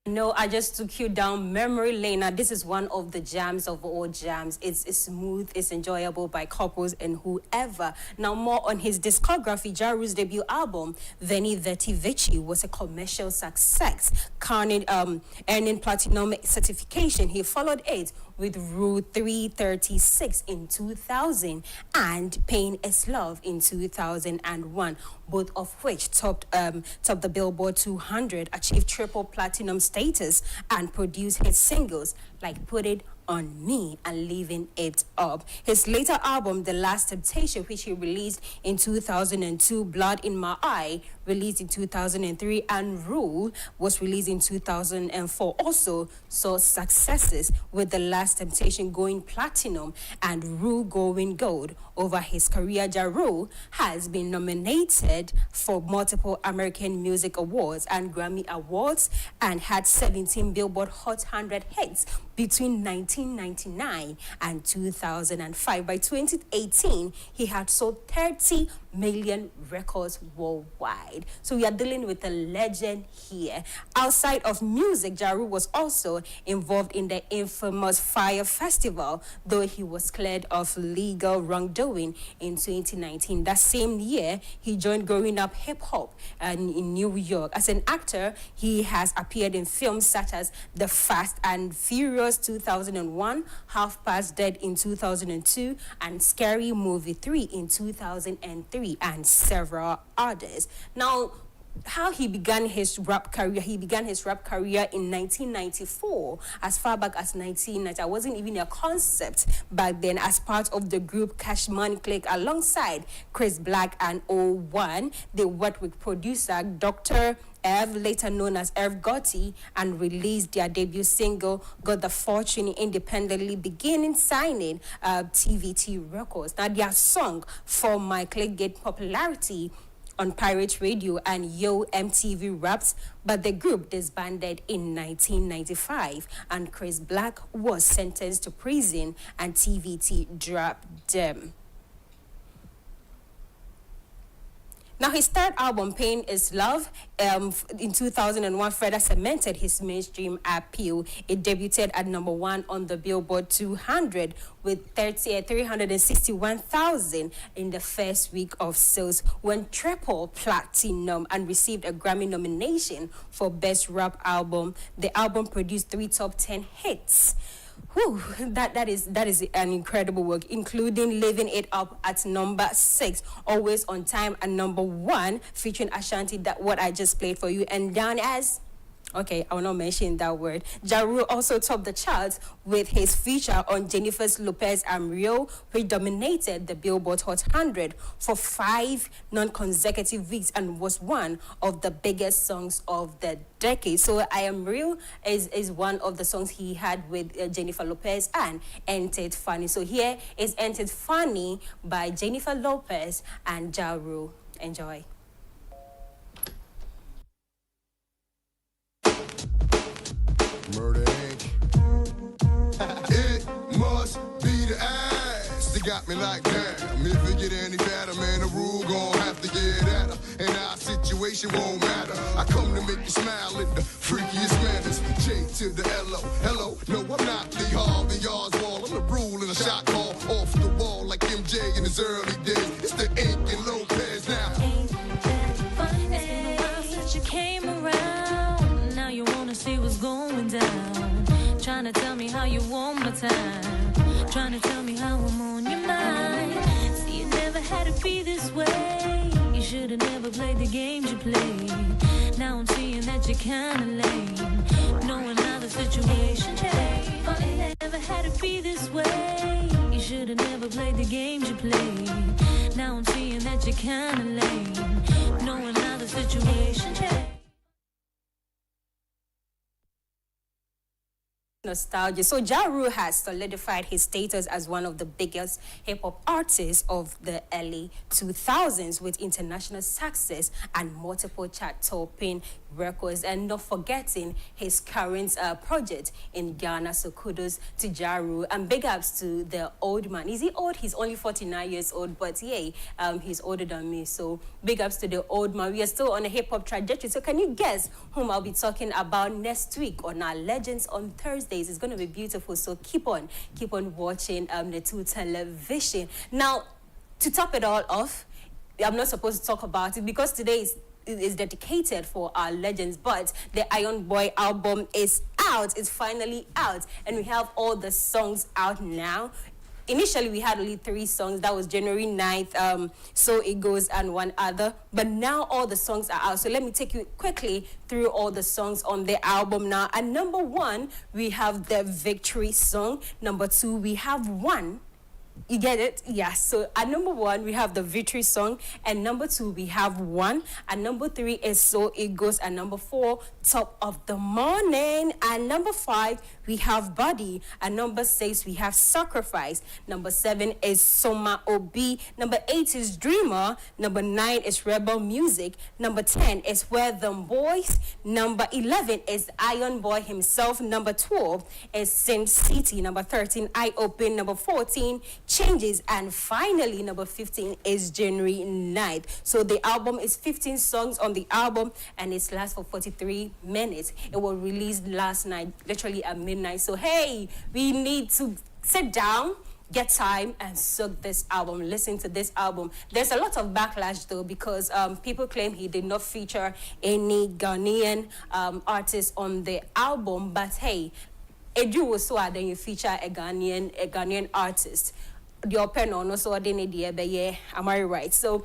No, I just took you down memory lane. Now, this is one of the jams of all jams. It's smooth, it's enjoyable by couples and whoever. Now, more on his discography. Jaru's debut album, Veni Vidi Vici, was a commercial success, earning platinum certification. He followed it with Rule 336 in 2000 and Pain is Love in 2001, both of which topped the Billboard 200, achieved triple platinum status status and produced hit singles like Put It On Me and Living It Up. His later album, The Last Temptation, which he released in 2002, Blood in My Eye, released in 2003, and Rule was released in 2004, also saw successes, with The Last Temptation going platinum and Rule going gold. Over his career, Ja Rule has been nominated for multiple American Music Awards and Grammy Awards and had 17 Billboard Hot 100 hits between 1999 and 2005. By 2018, he had sold 30 million records worldwide. So we are dealing with a legend here. Outside of music, Ja Rule was also involved in the infamous Fire Festival, though he was cleared of legal wrongdoing in 2019. That same year, he joined Growing Up Hip Hop in New York. As an actor, he has appeared in films such as The Fast and Furious 2001, Half Past Dead in 2002, and Scary Movie 3 in 2003, and several others. Now, how he began his rap career. He began his rap career in 1994, as far back as 1990. I wasn't even a concept back then, as part of the group Cash Money Click alongside Chris Black and O1. They worked with producer Dr. Ev, later known as Irv Gotti, and released their debut single, Got the Fortune, independently, beginning signing TVT Records. Now, their song For My Click gained popularity on Pirate Radio and Yo MTV Raps, but the group disbanded in 1995, and Chris Black was sentenced to prison and TVT dropped them. Now, his third album, Pain Is Love, in 2001, further cemented his mainstream appeal. It debuted at #1 on the Billboard 200 with 361,000 in the first week of sales, went triple platinum and received a Grammy nomination for Best Rap Album. The album produced 3 top 10 hits. Whew, that is an incredible work, including Living It Up at #6, Always on Time at #1, featuring Ashanti, that what I just played for you, and Down As. Okay, I will not mention that word. Ja Rule also topped the charts with his feature on Jennifer Lopez and Rio, which dominated the Billboard Hot 100 for 5 non-consecutive weeks and was one of the biggest songs of the decade. So I Am Real is one of the songs he had with Jennifer Lopez and Ain't It Funny. So here is Ain't It Funny by Jennifer Lopez and Ja Rule. Enjoy. Murder Inc. It must be the ass that got me like damn. If it get any better, man, the rule gon' have to get at her. And our situation won't matter. I come to make you smile in the freakiest manners. J to the L-O, hello. No, I'm not Lee Harvey Oswald. I'm the rule in a shot call off the wall like MJ in his early days. It's the Ink and Lopez now. Ain't that funny? It's been a while since you came around. Now you wanna see what's going down. Trying to tell me how you want my time. Trying to tell me how I'm on your mind. See, you never had to be this way. You should have never played the games you played. Now I'm seeing that you're kinda lame. Knowing how the situation changed. It never had to be this way. You should have never played the games you played. Now I'm seeing that you're kinda lame. Knowing how the situation changed. Nostalgia. So Ja Rule has solidified his status as one of the biggest hip-hop artists of the early 2000s with international success and multiple chart-topping records, and not forgetting his current project in Ghana. So kudos to Ja Rule, and big ups to the old man. Is he old? He's only 49 years old, but yay, he's older than me. So big ups to the old man. We are still on a hip-hop trajectory. So can you guess whom I'll be talking about next week on our Legends on Thursdays? It's going to be beautiful. So keep on watching the 2 television. Now, to top it all off, I'm not supposed to talk about it because today is dedicated for our legends, but the Iron Boy album is out. It's finally out, and we have all the songs out now. initially we had only 3 songs. That was January 9th, So It Goes and one other. But now all the songs are out. So let me take you quickly through all the songs on the album now. At number 1, we have the Victory song. Number 2, we have One. You get it? Yeah. So at number 1, we have the Victory song. And number 2, we have One. And number 3 is So It Goes. And number 4, Top of the Morning. And number 5, we have Body. And number 6, we have Sacrifice. Number 7 is Soma Obi. Number 8 is Dreamer. Number 9 is Rebel Music. Number 10 is Where Them Boys. Number 11 is Iron Boy himself. Number 12 is Sin City. Number 13, I Open. Number 14, Changes. And finally, number 15 is January 9th. So the album is 15 songs on the album, and it lasts for 43 minutes. It was released last night, literally at midnight. So hey, we need to sit down, get time, and soak this album, listen to this album. There's a lot of backlash though, because people claim he did not feature any Ghanaian artists on the album. But hey, Edu was so then you feature a Ghanaian artist. Your pen on also am I right? So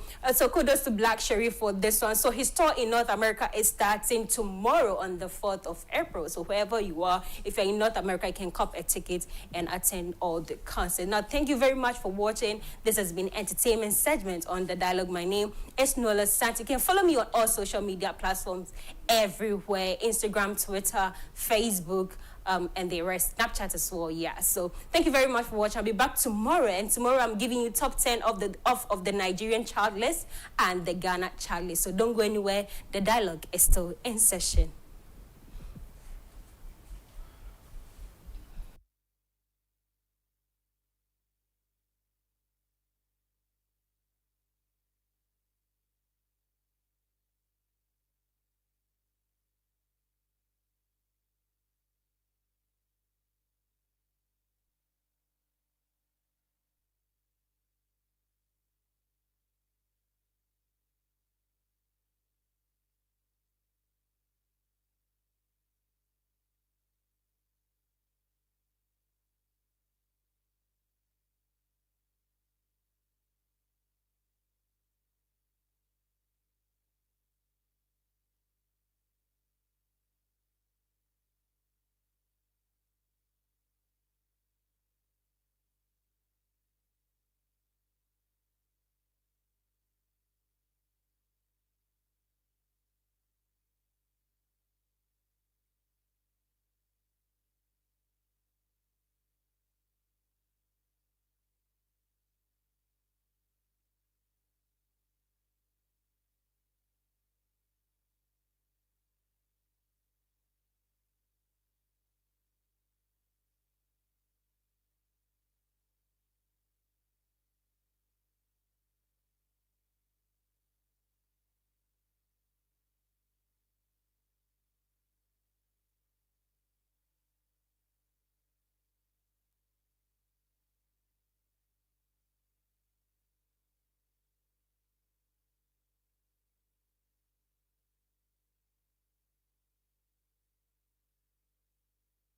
kudos to Black Sherif for this one. So his tour in North America is starting tomorrow on the 4th of April. So wherever you are, if you're in North America, you can cop a ticket and attend all the concerts. Now, thank you very much for watching. This has been entertainment segment on The Dialogue. My name is Nola Sant. You can follow me on all social media platforms everywhere: Instagram, Twitter, Facebook, and the rest, Snapchat as well. Yeah. So thank you very much for watching. I'll be back tomorrow, and tomorrow I'm giving you top 10 of the Nigerian child list and the Ghana child list. So don't go anywhere. The Dialogue is still in session.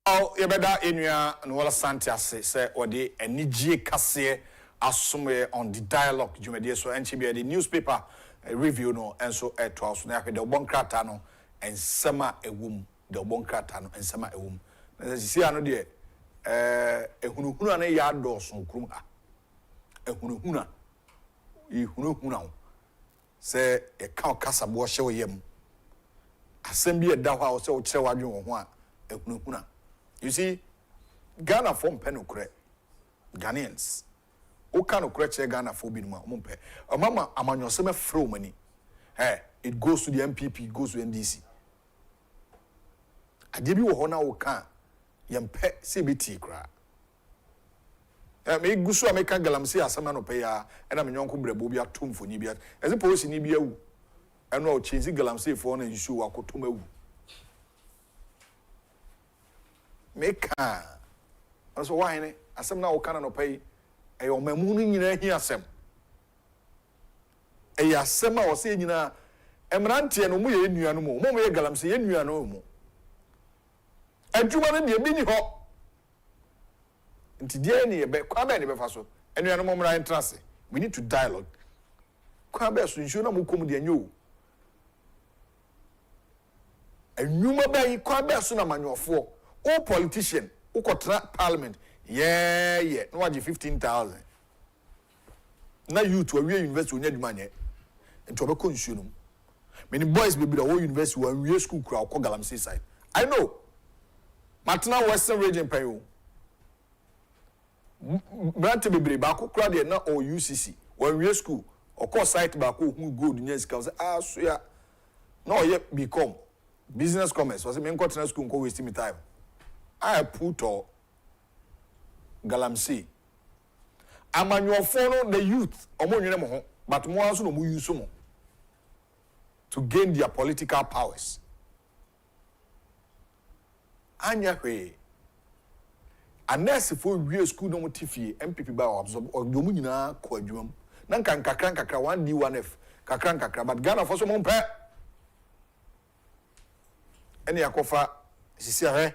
Oh, yebeda enua Nola Santiase say odi enijie kase asome on The Dialogue jumedie so enchibia the newspaper review no enso eto aso na hwede obonkrata no ensema ewum de obonkrata no ensema ewum na sisi ano de ehunuhunu na ya doso krum ha ehunuhunu ehunuhunu se e kan kasa bo hye oyem asem bi eda hwa o se o kire wadwen wo ho a ehunuhunu. You see, Ghana form penukre Ghanaians. O kano kreche Ghana for binuma mumpe. Mama amanyoseme fro money. Hey, it goes to the MPP, it goes to NDC. Adebi wo hona wo kan yempe CBT kra. Me gusu ameka galamse asama no pe ya na me nyonko brebo bia tomfo ni bia. Eze police ni bia wu. Eno o chinzi galamse fo na nsu wakotom awu. Meka also why ne asem na wo kana no pay e o mamu no nyina hi asem e ya asem a wo se nyina emrante no mu ye nnuano mu mo ye galamse ye nnuano mu adwuma no de bi ni ho nti die ni ebe kwa be ni be fa so enu ya no momra entrance we need to dialogue kwa be so nsuo na mo kom de anyo enwuma be kwa be so na manwofo all politician who contra parliament yeah no waje 15,000 na youth we university onya dwuma nye nti obekọ nsuo no many boys be the whole university we school kura ko Galamsey side I know Matna Western region payo Brante bebre ba ko kura de na o UCC we school o course site ba ko hu gold nya sika say so ya no ye become business commerce was me nko tena school nko waste me time I put o Galamsey amanyofo no the youth omo nwene mo ho but mo anso no mo use mo to gain their political powers anya hwe unless for we school no motifie MPP ba absorb odomu nyina ko adwum na nkakran 1D 1F kakran but Ghana for so mo mpe ene yakofa sisi ahe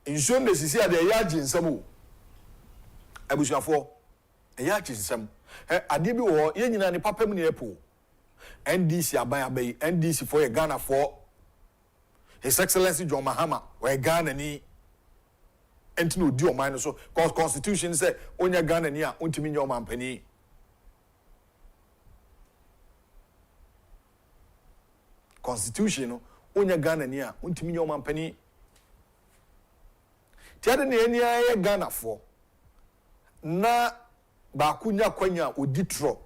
insuon de sisi ade yaji nsam abusuafo yaji nsam ade bi wo ye nyina ne papam ne epo NDC abayi NDC for Ghana for His Excellency John Mahama we Ghana ni entino di o man so cause constitution say onya Ghana ni a ontimi nya o mampani constitution no onya Ghana ni a ontimi nya o mampani tiade ne ani aye Ghana for na ba kunya kwanya oditro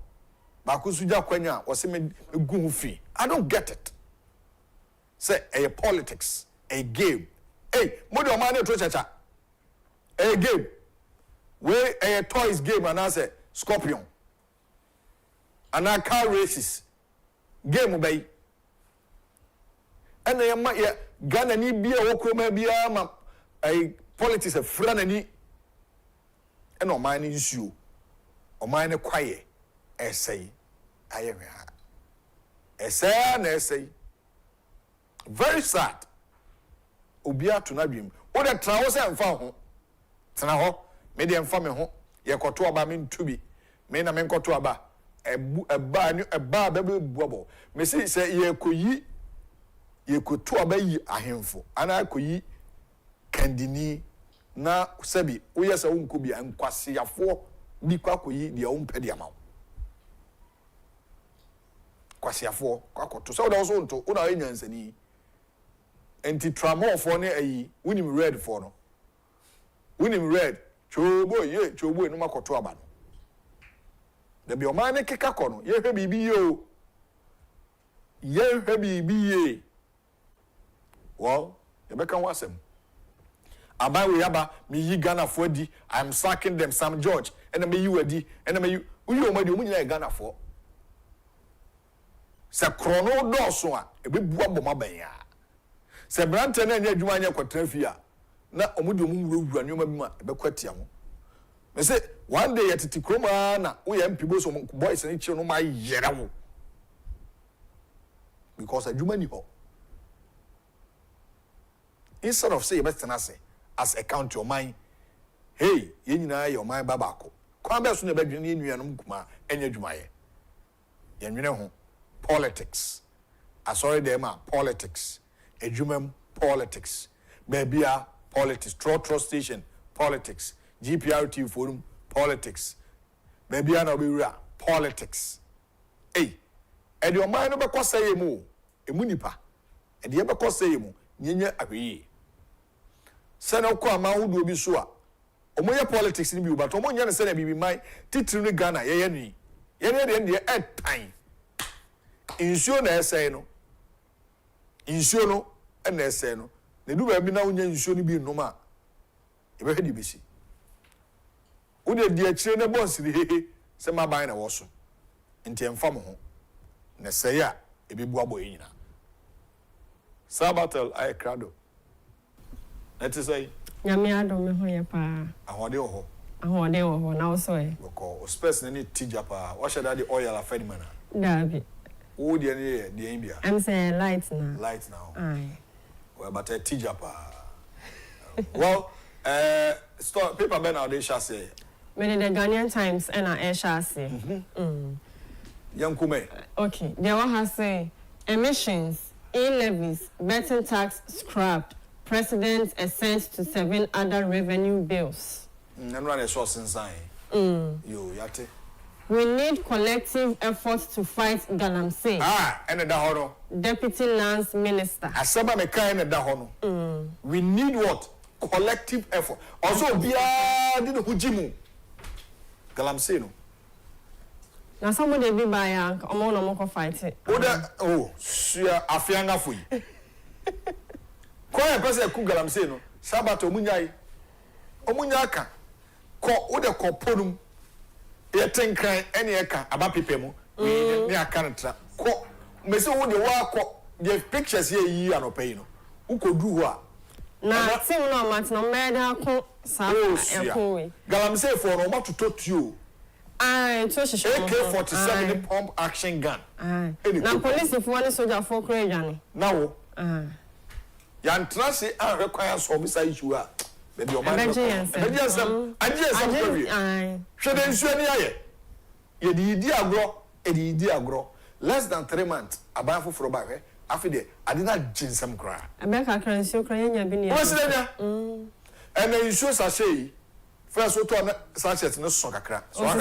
ba kusuja kwanya o se me gu fi I don't get it. Say a politics, a game. Hey, modi o man to chacha. A game. Where a toys game and I say scorpion. And I car races. Game bay. And I am Ghana ni bia wokoma bia ma a politics a friend ni. And o man issue. O man quiet. Essay. I am essay. Very sad. Obia to na biem. O de tra wo se mfa ho. Tena ho. Me de mfa me ho. Ye koto aba me ntubi. Me na me nkoto aba. Eba bebe buabo. Me se ye koyi ye koto aba yi ahemfo. Ana koyi kandini na sebi wo yesa wo nkobi ankwasiafo bi kwa koyi de wo mpede ama. Kwasiafo kwa koto. So da wo so nto. Una enyansani. Enti tramo for ne ayi unim red for no unim red chobo no makoto aba no da bi o man ne keka ko no ye hwe bibi ye well ye beka wasem abai we yaba me yi Ghana for di I'm sacking them Sam George and me yi wadi and me yi uyi o madi o munyina Ghana for se krono do so a e be bua boma ban ya se brante na nya adwuma nya kwatra fi a na omudi omwura nyoma bi ma be kwatia ho me say one day yetiti kroma na wo ya mpibo so boys ni chiro no ma yera wo because adwuma ni ho instead of say best na say as account your mind hey ye nyina your mind babako kwa be so na be dwene nuanom kuma enya adwuma ye ye nwene ho politics asori dem a politics Ejumem politics, Babia politics, Trotro station politics, GPRT forum politics, Babia na Bira politics. Hey, and your mind over say mu, a munipa, and the other say mu, Ninya agree. Seno Kwama who do be sure. Omoya politics in you, but Omoya send a be my titri Ghana, yeni, yeni the end time. Insure na say no. Insure no and essay no. They do be now insure be no ma. E be di bisi. Wo de dia kire na bonsi he se ma ban na wo so. Nti emfa mo ho. Na say a e be buabo e nyina. Sabatel I crado. Let us say Nyame adom me ho ye pa. Ahode wo ho. Ahode wo ho na wo so e. Because space na ni tija pa. What should the oil afedi mana? Dabi. Wo de ne de India. I'm saying light now. Light now. Aye. Well, but a tija pa. Well, Store paper ben now they shall say. Many the Ghanaian Times and I shall say. Young Kume. Okay, there one has say emissions, e-levies, betting tax scrapped. President assents to 7 other revenue bills. And run a source inside. You yate. We need collective efforts to fight galamsey. And a dahono. Deputy Lands Minister. Asaba me kind of dahono. We need what? Collective effort. Also, be a did hujimu. Galamsey no. Now somebody be by a no fight it. Oh, sure, afianga fui. Kwa pese ku galamsey no. Sabato munyai. Omunyaka. Ko ode koponum. Ye tenkran ene eka aba pepemu. Ne akantra. Ko mese wo de wa ko the pictures here yi anopai no. Ukodu ho a. Na tim no mat no meda ko sa ekoi. Galamsey for no matoto tuo. To AK-47 pump action gun. Na police for one soldier for kredwane. Now. Yan trase an require so bisa issue a. Be the man. Should ensure ni aye. Ye di agro. Less than 3 months. Aban foforo ba hwe. Afide adina jinsem kra. Abeka kran nsuo kra nya bi ne. President. And then nsuo sachet. First what to sachet no so kakra. So what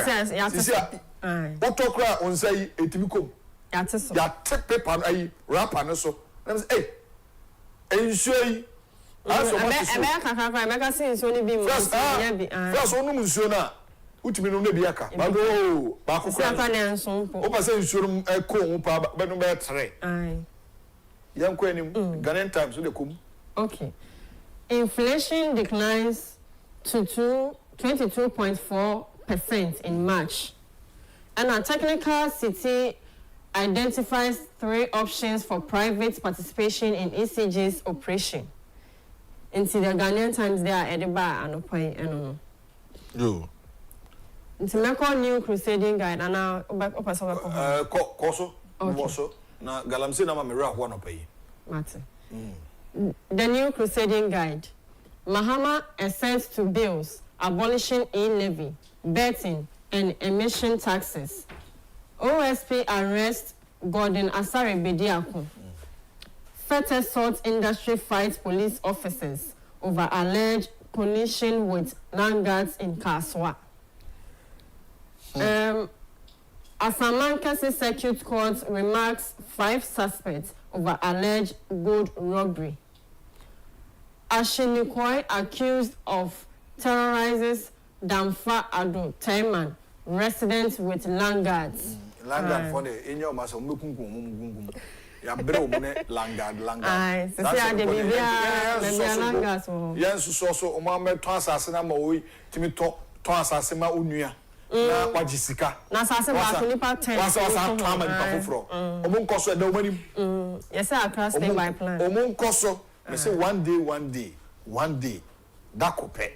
kra on say etimi kom. Ya te so. Ya take paper ayi wrapper no so. Let me say nsuo yi. Aso mo so. Abeka kakra abeka sin nsuo ni bi mo. First onu nsuo na utimi no na bi aka. Ba go ba kokra. Sa ne nso mpo. O pa say nsuo no ko hu pa ba no be 3. Yanko enim Ghanaian Times de kom. Okay. Inflation declines to 22.4% in March. And a technical city identifies 3 options for private participation in ECG's operation. Into the Ghanaian Times they are at the bar and open and Yo. Into Meko New Crusading Guide and now Koso. Na galamsey na mamera ho no pay. Mate. The New Crusading Guide. Mahama assents to bills abolishing e-levy, betting, and emission taxes. OSP arrests Gordon Asare Bediako. Fete Salt Industry fights police officers over alleged collision with landguards in Kaswa. Asamankasi Circuit Court remarks 5 suspects over alleged gold robbery. Ashinikoi accused of terrorizes Damfa-Addo Taiman, resident with landguards. Landguard for the in your master mukungum. Ya bro mune landguard. Aye, so say ade bibia landguards. Yes, so o ma me to asase na ma oyi timi to asase ma onua. Na wajisika. Na asase ba ko nipa 10. Wasa to ama nipa foforo. Omo nkoso e da omanim. Yes, across state by plan. Omo nkoso me say one day that could pay.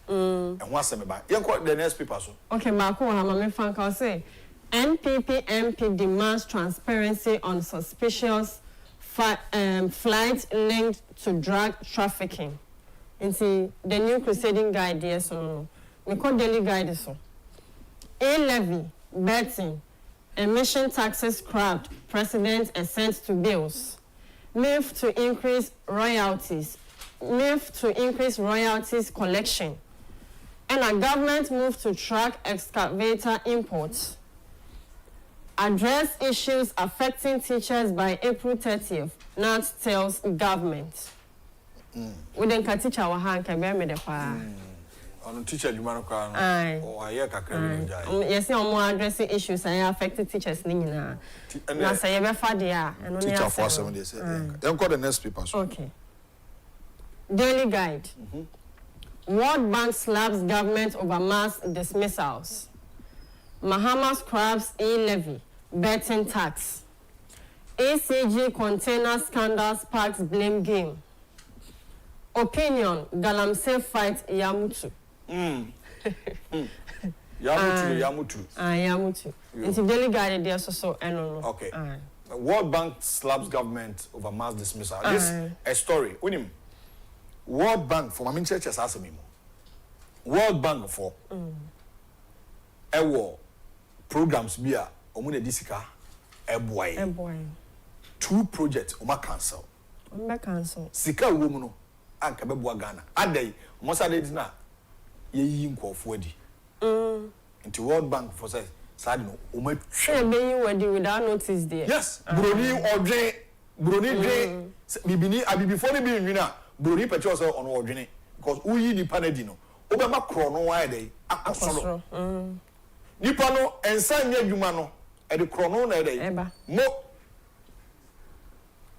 And what's the back? You got the next people so. Okay, Marco, I'm Frank. I'll say NPP MP demands transparency on suspicious flights linked to drug trafficking. Into the New Crusading Guide, yes or no? We call daily guide so. E-levy, betting, emission taxes scrapped. President assents to bills. Move to increase royalties collection. And a government move to track excavator imports. Address issues affecting teachers by April 30th. NAT tells government. We then can teach our hand can bear me the fire. On teacher you man kan o aye kakra no jai. Yes, no more addressing issues and affecting teachers nina. Na say you be fa dia eno ne teacher for 7 days. Then call the next paper so. Okay. Daily Guide. World Bank slaps government over mass dismissals. Mahama scraps e-levy, betting tax. ACG container scandal sparks blame game. Opinion, Galamsey fight Yamutu. Yamutu. Yamutu. It's Daily Guide there so no. Okay. World Bank slaps government over mass dismissal. This a story. Unim. World Bank for my churches ask me. World Bank for ewo programs bi a omu na disika eboy 2 projects oma cancel sika wo mu no anka beboa Ghana adai mo sa de na yeyi nkofo adi into World Bank for say sad no oma say be you wadi without notice there. Yes, broni dwe bibini abibifo ne bi nwina broni peche so ono odwene because uyi nipa na di no obema kro no wa dey akosoro nipa no ensa nya adwuma no e de kro no na dey mo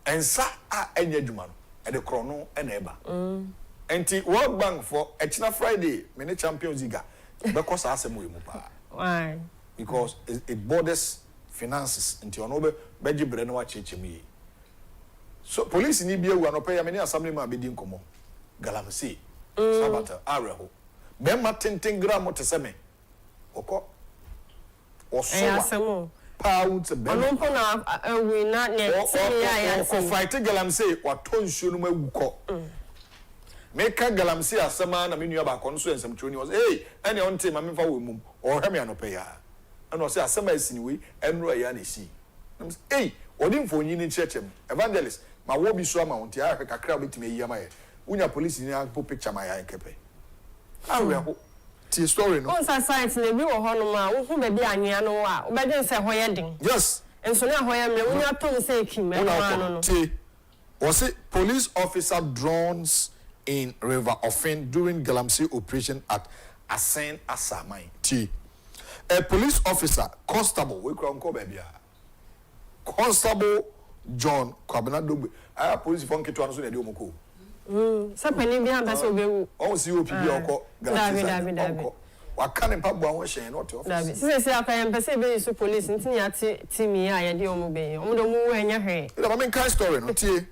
ensa a enya adwuma no e de kro no e na eba enti World Bank for echina Friday many Champions League because asem we mu pa why because it borders finances nti ono be gibre no wa chechemi so police ni bia wu anopa ya many assembly ma be di nkomo galamsey sabata areho be ma tenten gram to seme oko osoma pound be ono po na we na ne se ya ko fight galamsey wato nsuo no magukọ meka galamsey asema na menu aba ko nso ensem troni was hey ene on team ma memfa wo mum o hwe me anopa ya and o say asema esiniwe enro ya na esi hey odi mfonyi ni chechem evangelist ma wo bi so ama wonti ahwe kakra obetime yi ama ye unya police ni apo picture ma ya nkepe awe ti story no on site na bi wo hono ma wo hu be bi anwea no a wo be den se hoye den yes enso na hoye me unya tom se ekime no ti was it police officer drones in River Offend during Galamsey operation at Asen Asamai ti a police officer constable we kra nko ba bia Constable John Kwabena-Dogbe police funky to answer the omoko sapani bi amba so bewu o si opi bi okọ David waka ne pabo awon hyen no to office David se akaya mpese be so police ntini ate timi a ye de omo be omo do mu enya hwe the main kind story no tie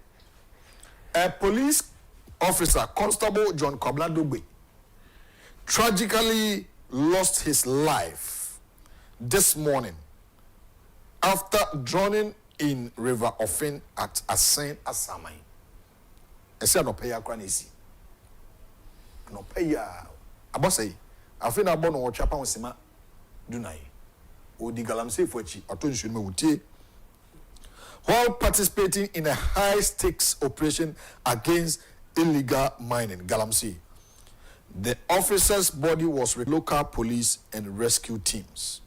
a police officer Constable John Kwabena-Dogbe tragically lost his life this morning after drowning in River Offend at Asen Asamai. Ese no pay akwa na esi. No pay ya. Abosai. Afi na bo no wo twapa wonsema dunai. Odi Galamsey fochi atonsu no wutie. While participating in a high stakes operation against illegal mining Galamsey, the officer's body was with local police and rescue teams.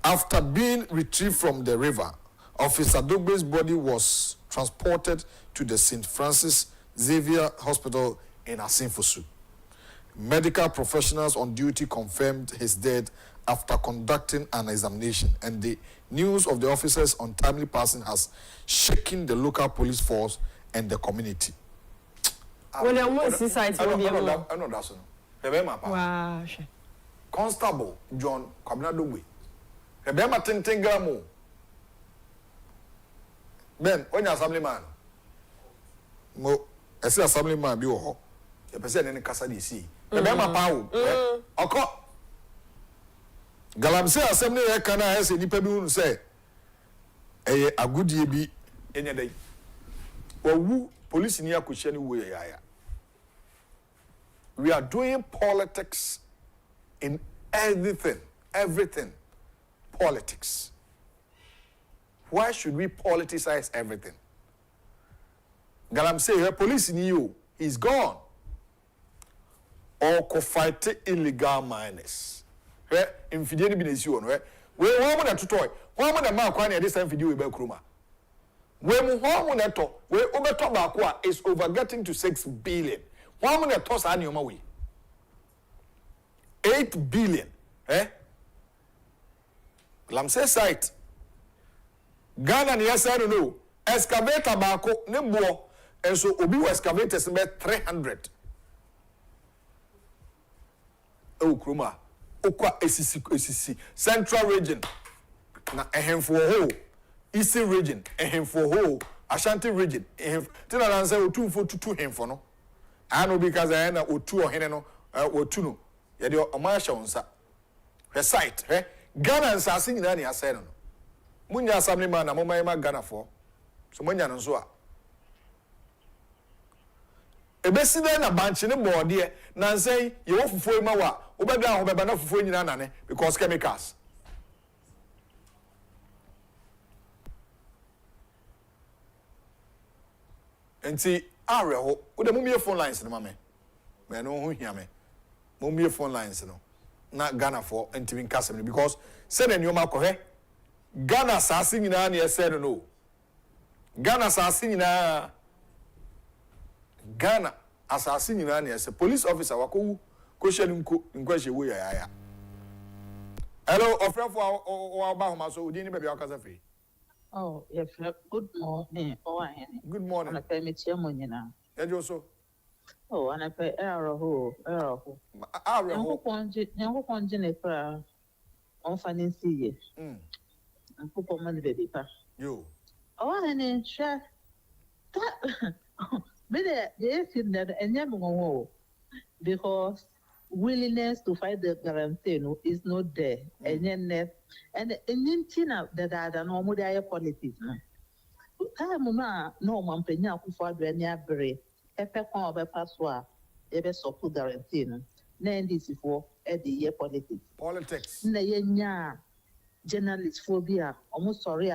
After being retrieved from the river, Officer Dogbe's body was transported to the St. Francis Xavier Hospital in Asinfosu. Medical professionals on duty confirmed his death after conducting an examination, and the news of the officer's untimely passing has shaken the local police force and the community. Well, I want to say I know that's no. Wow. Constable John Kwabena-Dogbe. Ebema tenten gramo. Ben, when assemblyman. Mo, ese assemblyman bi wo ho. E pese ne kasa de si. Ebema pawo. Oko. Galamsey assembly e kana ese nipa bi hu se eye agudie bi enye dai. Owu police ni akohia ni wo yaya. We are doing politics in everything. Politics. Why should we politicize everything? Galamsey, her police in you, he's gone. Or co-fight illegal miners. Infidelity business you on. We want to toy. One man ma kwani this time video we be kroma. We mu one man to we obeto ba kwa is over getting to 6 billion. One man to sa ni o ma we. 8 billion. Galamsey site. Ghana ni yasa no excavator baako ne bo enso obi wo excavators be 300. Kroma okwa esisi central region na ehemfo ho eastern region ehemfo ho Ashanti region tina na say otumfo tutu hemfo no ano because na otu ohene no otu no ye de o ma hye wonsa he site Ghana nsase nyina ne asay no munya assembly man na momma Ghana for so munya no so a Ebesi there na banchi ne board there. Na say you want fufu ma wa. Obeda ho beba na fufu nyina nane because chemicals. Enti areho. Wo de mumie phone lines no ma me. Me no ho hia me. Mumie phone lines no. Na Ghana for ntimi nkasem because say na nyoma kohe. Ghana sasi nyina na yese no. Ghana sasi nyina Ghana asasi nyina na yese police officer wakowu ko hye nko hye wo ya. Hello ofrefo o ba homa so odi ni bebe akasa free. Oh, yes, good morning. Oh, Good morning. I pay me chiamunina. Ejo Oh, and I pay error. Areho. Yango konjine pra on fancy. And put money baby pa. Yo. Oh, and share that. But they feel that and never because willingness to fight the guarantee is not there. And then and anything that are normal politics. Time no man penya akufo-addo any abre. Epe kwa obe paswa ebe support guarantee no. Na NDC for e the year Politics. Na yenya journalist phobia almost sorry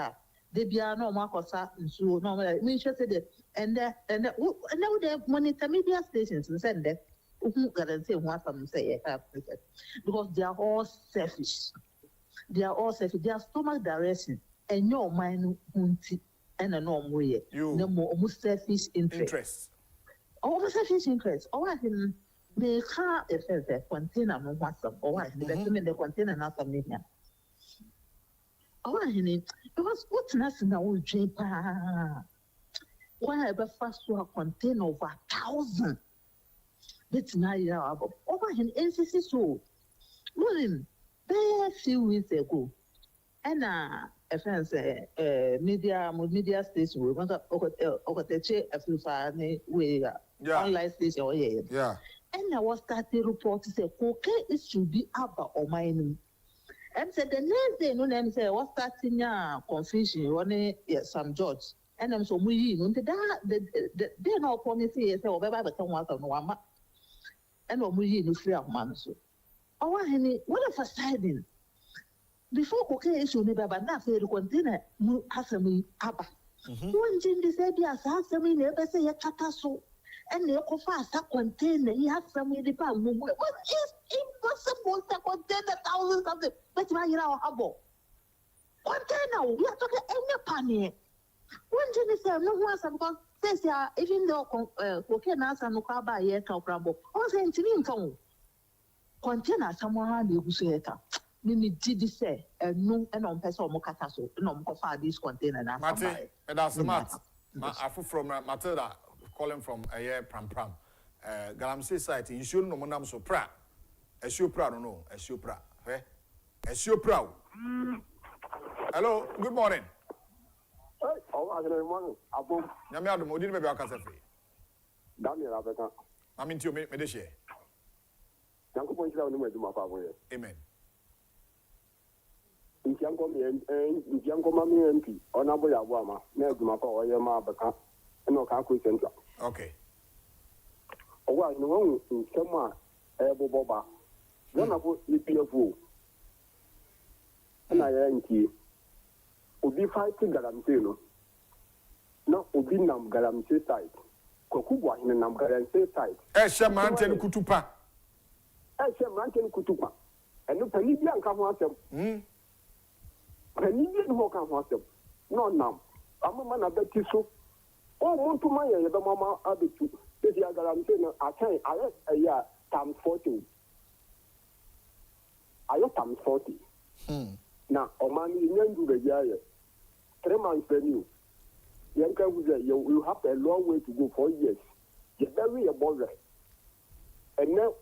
they be no makosa nsu no me interested and now they monitor media stations and send that who guarantee what some say because they are all selfish. They are so much direction and your mind hunti and a norm way. No more almost selfish interest. Almost selfish interest. Or I can they can't a container no WhatsApp or I in the container not a million. Oh, I need because what's nothing now will drink. Why ever fast to a container over 1,000? That's not ya. Over in NCC so. Well, very few weeks ago, and a friend media station we want to okoteche a few fine way online station yeah. And I was starting report to say cocaine it should be about or mine. And said the next day no name say was starting confusion on some judge. And I'm so we the they no promise say or baba be kan wasa no ama. And we no free of man so. Oh, honey, what if a siding? Before cocaine issue, never but not say the container, Hasami Abba. One gin said, yes, Hasami never say a catasso, and the offer a container, he has some in the palm. What is impossible to contain 1,000 of them? But my hubble. Container, we are talking any panic. One gin said, no one because says, even though cocaine has no car by a cow crumble, or saying to me, container someone who say Mimi did say no and on person or mocataso, no more this container. Mate, and that's the mat. Afu from Matilda calling from a year pram. Galamsey site, you should know Monam so proud. As you proud, no, as you proud. As you proud. Hello, good morning. Oh, good morning. Abu. Yamiado Modin maybe Akasafi. Daniel Abeka. I'm into your medicine. Amen. Okay. Obi fighting galamsey no obi nam galamsey side kokugwa hine nam galamsey side Manteni kutupa. Manteni kutupa. Eno pani bi anka ho asem. Pani bi no ka ho asem. No nam. Amama na beti so. O muntu ma ye be mama abetu. Be dia galamsey no akan aye aya times 40. Ayo times 40. Now, Omani, you the year 3 months new. You have a long way to go 4 years. You're very a bother. And now,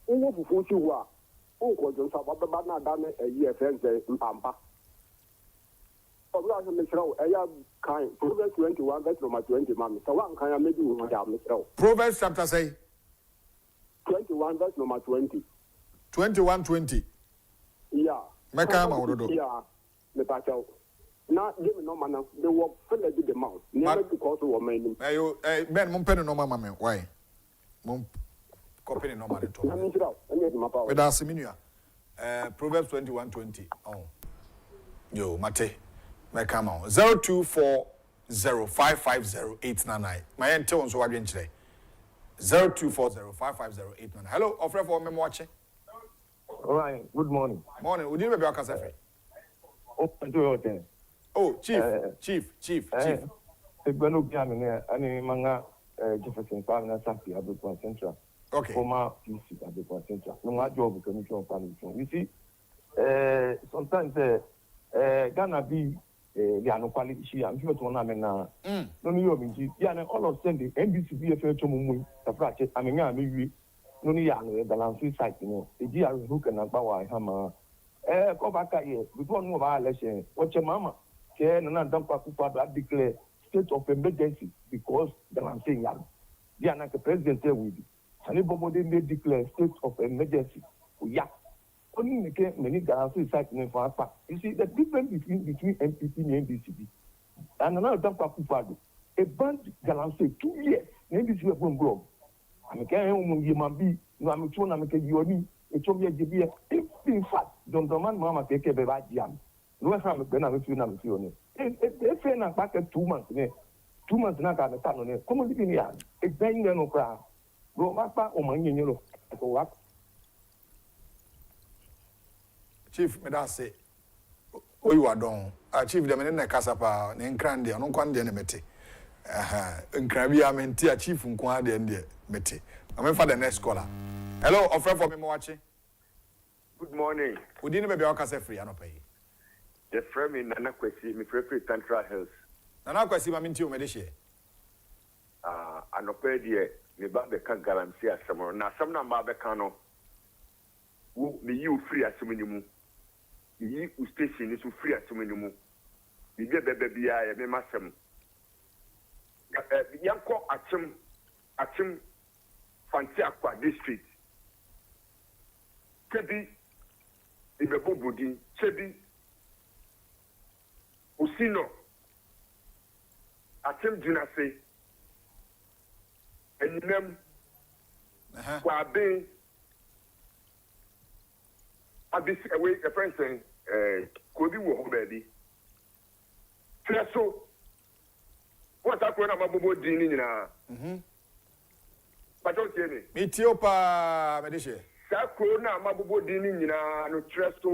who for you are? Who was on top of the banana done a year, friends, in Pampa? Of last Mr. I am kind. Proverbs 21, verse number 20, mammy. So one kind of maybe we want to have Mr. Proverbs chapter say 21, verse number 20. 21:20. Yeah. Mekama ododo. Yeah. The pacho. Now give me no man. They work for the mouth. Never because of women. Ben Mumpeno no mama. Why? Mum copy the normal to. Na mi jira, ene di mapa. With us minua. Proverbs 21:20. Oh. Yo, Mate. My come on. 0240550899. My ente on so wadwen kire. 0240550899. Hello, offer for me watching. All right, good morning. Morning. Would you be able to say? Open to your ten. Oh, chief. Egbenu biamene ani manga Jefferson Farm na Sapi Agyapong Central. Okay. Former PC Agyapong Central. No my job commission planning. You see, sometimes Ghana be the quality issue. I'm sure to one na. No ni yo minji. Ya na all of Sunday NBC be fe to mumu. Tafra che amenya mewi. No ni ya no balance site no. Eji aru hook na gba wa hama. Go back here before no ba election. Watch mama. Ke na dampa akufo-addo declare state of emergency because I'm saying yeah. They are not the president there with you. And everybody may declare state of emergency. Oh, yeah. Only many guarantees citing for us. You see the difference between MPP and NDCB. And another dampa akufo-addo. A band guarantee 2 years. NDCB will go grow. I'm going to be I'm going to be if in fact, don't demand mama take a bad jam. No, I'm going to be if you're not back at 2 months, 2 months not at the time, come on, living here. It's bang no crowd. Go back or money in your go up. Chief, me da say. Oh, you are done. Chief, the men in the Casapa, in Crandy, and on Quandi and Mete. In Crabia, Mentia, Chief, and Quandi and the Mete. I'm for the next caller. Hello, offer for me watching. Good morning. We didn't be our case free, I don't pay. The frame in Nana Kwesi, me free Central Hills. Nana Kwesi, I'm into Medisha. An opedier, me back the can guarantee as some. Now, some number Becano. Who me you free as minimum. You station is free as minimum. You get the baby, I am a Yanko Achim Fantiaqua district. Kebi, in the Bobudi, Chebi. Usino, Atem Junase, and them, Wabe, Abyss away a friend saying, Kodi wo baby. So, what happened about Bobo Dini? But don't tell me. Ethiopia, Medisha. Sakuna Mabubo Dini, no Tresto,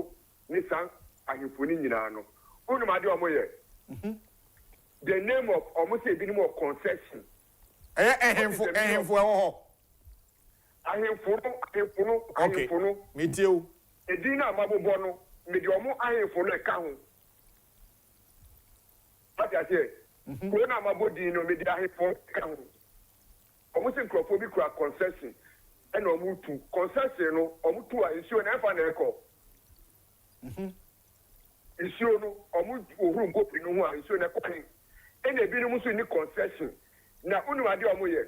Nissan, and you put in Yano. The name of almost a bit more concession. Okay. Me too. Edina Mabubono, Mediomo, I am for the count. What I say, Corona Mabodino, Media for count. Almost in Crophobic concession, and Omutu, concession, Omutu, is your never echo. Issue omu ohun go pinu ho issue na kwani ene bi no muso ni concession na unu ade omu ye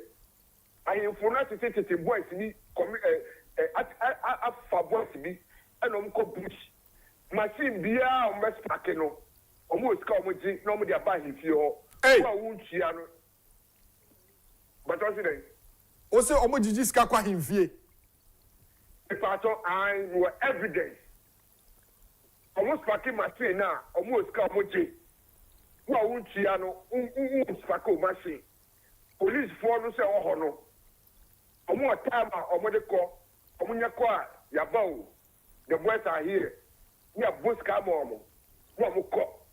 ahemfo na tete boys ni afa boys bi ene omu ko bush machine bia omu spark no omu osika omu ji na omu de aba hifie ho wa wuntua no but what say o se omu jiji sika kwa hifie if I thought I were evidence almost parking machine now, almost come with you. Who won't see no machine? Police for no say oh no. Almost time or what they call Omunyakwa, Yabao. The boys are here. We have both come on. What we call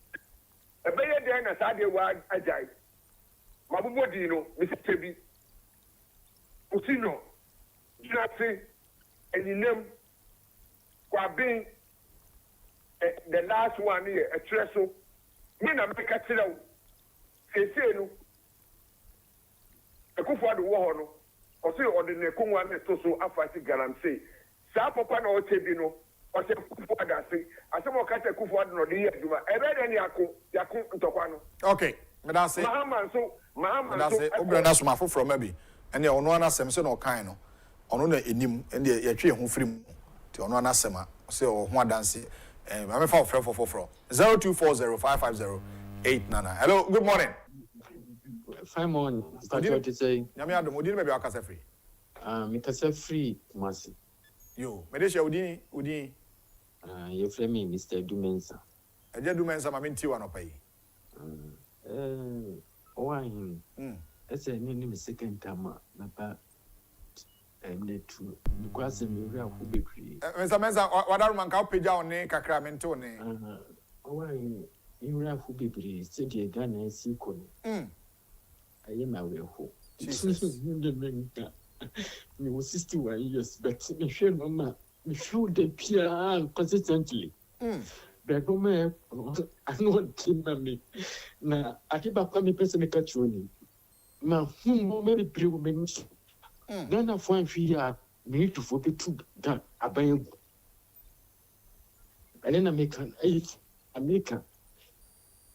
a better than a Saturday word Ajay. Mabudino, Mr. Tebi. Usino, Jinati, and in them, Quabin. The last one here, a trestle. Me na make a tell you. Say no. Akufo-addo wo no. O say ordinary kunwa na to so afati guarantee. Sa papa na o tebi no. O say Akufo-addo say. Ase mo ka say Akufo-addo no dey aduma. Ebe dey yako ntokwa no. Okay. Me da say. Mahama so. Obra na so mafo from maybe. Ene ono anasem se na o kan no. Ono na enim ene ye twe ho firim. Ti ono anasem a say o ho adanse. I'm for 0240550899. Hello, good morning. Fine morning. Start what you say. Nyame adom, odi me be akasa free. Mikasa free Kumasi. Yo, Medesha Udini. You frame me, Mr. Dumensa. I just do mensa my minty one pay. Him. That's a name second time, Napa. And the true. Because the mirror will be free. Mr. Mensa, what are man can pay down ne Cacramentone? You have to be free, said the gun and sequel. I am away home. You were 61 years, but Michelle, Mamma, you should appear consistently. The woman, I know Timmy. Now, I keep up coming person catch you. Now, whom maybe pre-women. Then I find fear me to forget to that abandon. And then I make an 8 American.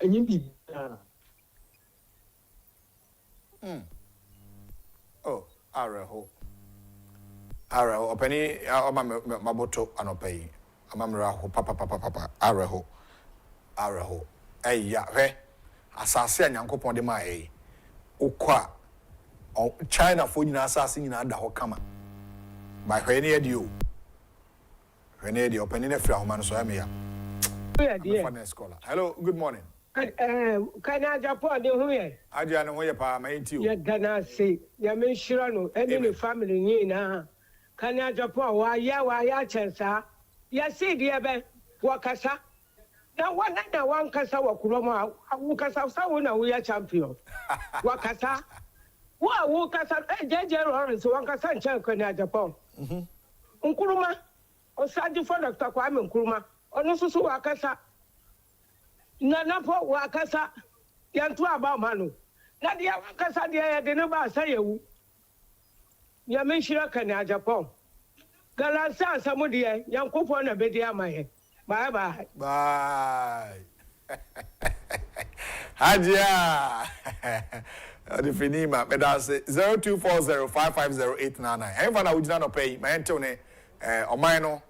And you be. Oh, Araho. Penny, Maboto, and Opay. Amamraho, Papa, Araho. Eh, ya, Assassin, Uncle Pondema, Okwa, China for you assassin in Ada Hokama. By Rene Dio. Rene Dio, Penny, Framan, so I'm here. Hello, good morning. Can I Japan here? I don't know where pa my tea. Ya gana say, ya men shirano, any family ni na. Can I Japan wa ya chansa? Ya say dear ben, wakasa. Now one night one kasa wakuroma, wakasa sauna we are champion. Wakasa. Wa wakasa JJ Lawrence wakasa chan can I Japan. Nkuruma. Osaji for Dr. Kwame Nkuruma. Onosusu wakasa. Nanapo wakasa yantu aba manu na dia wakasa dia de no ba sayewu ya menshira kan Agyapong galansa asamu dia yankofo na bedi amaye bye Hajia the finima medase 0240550899 enfa na ujina no pay my ente ne oman no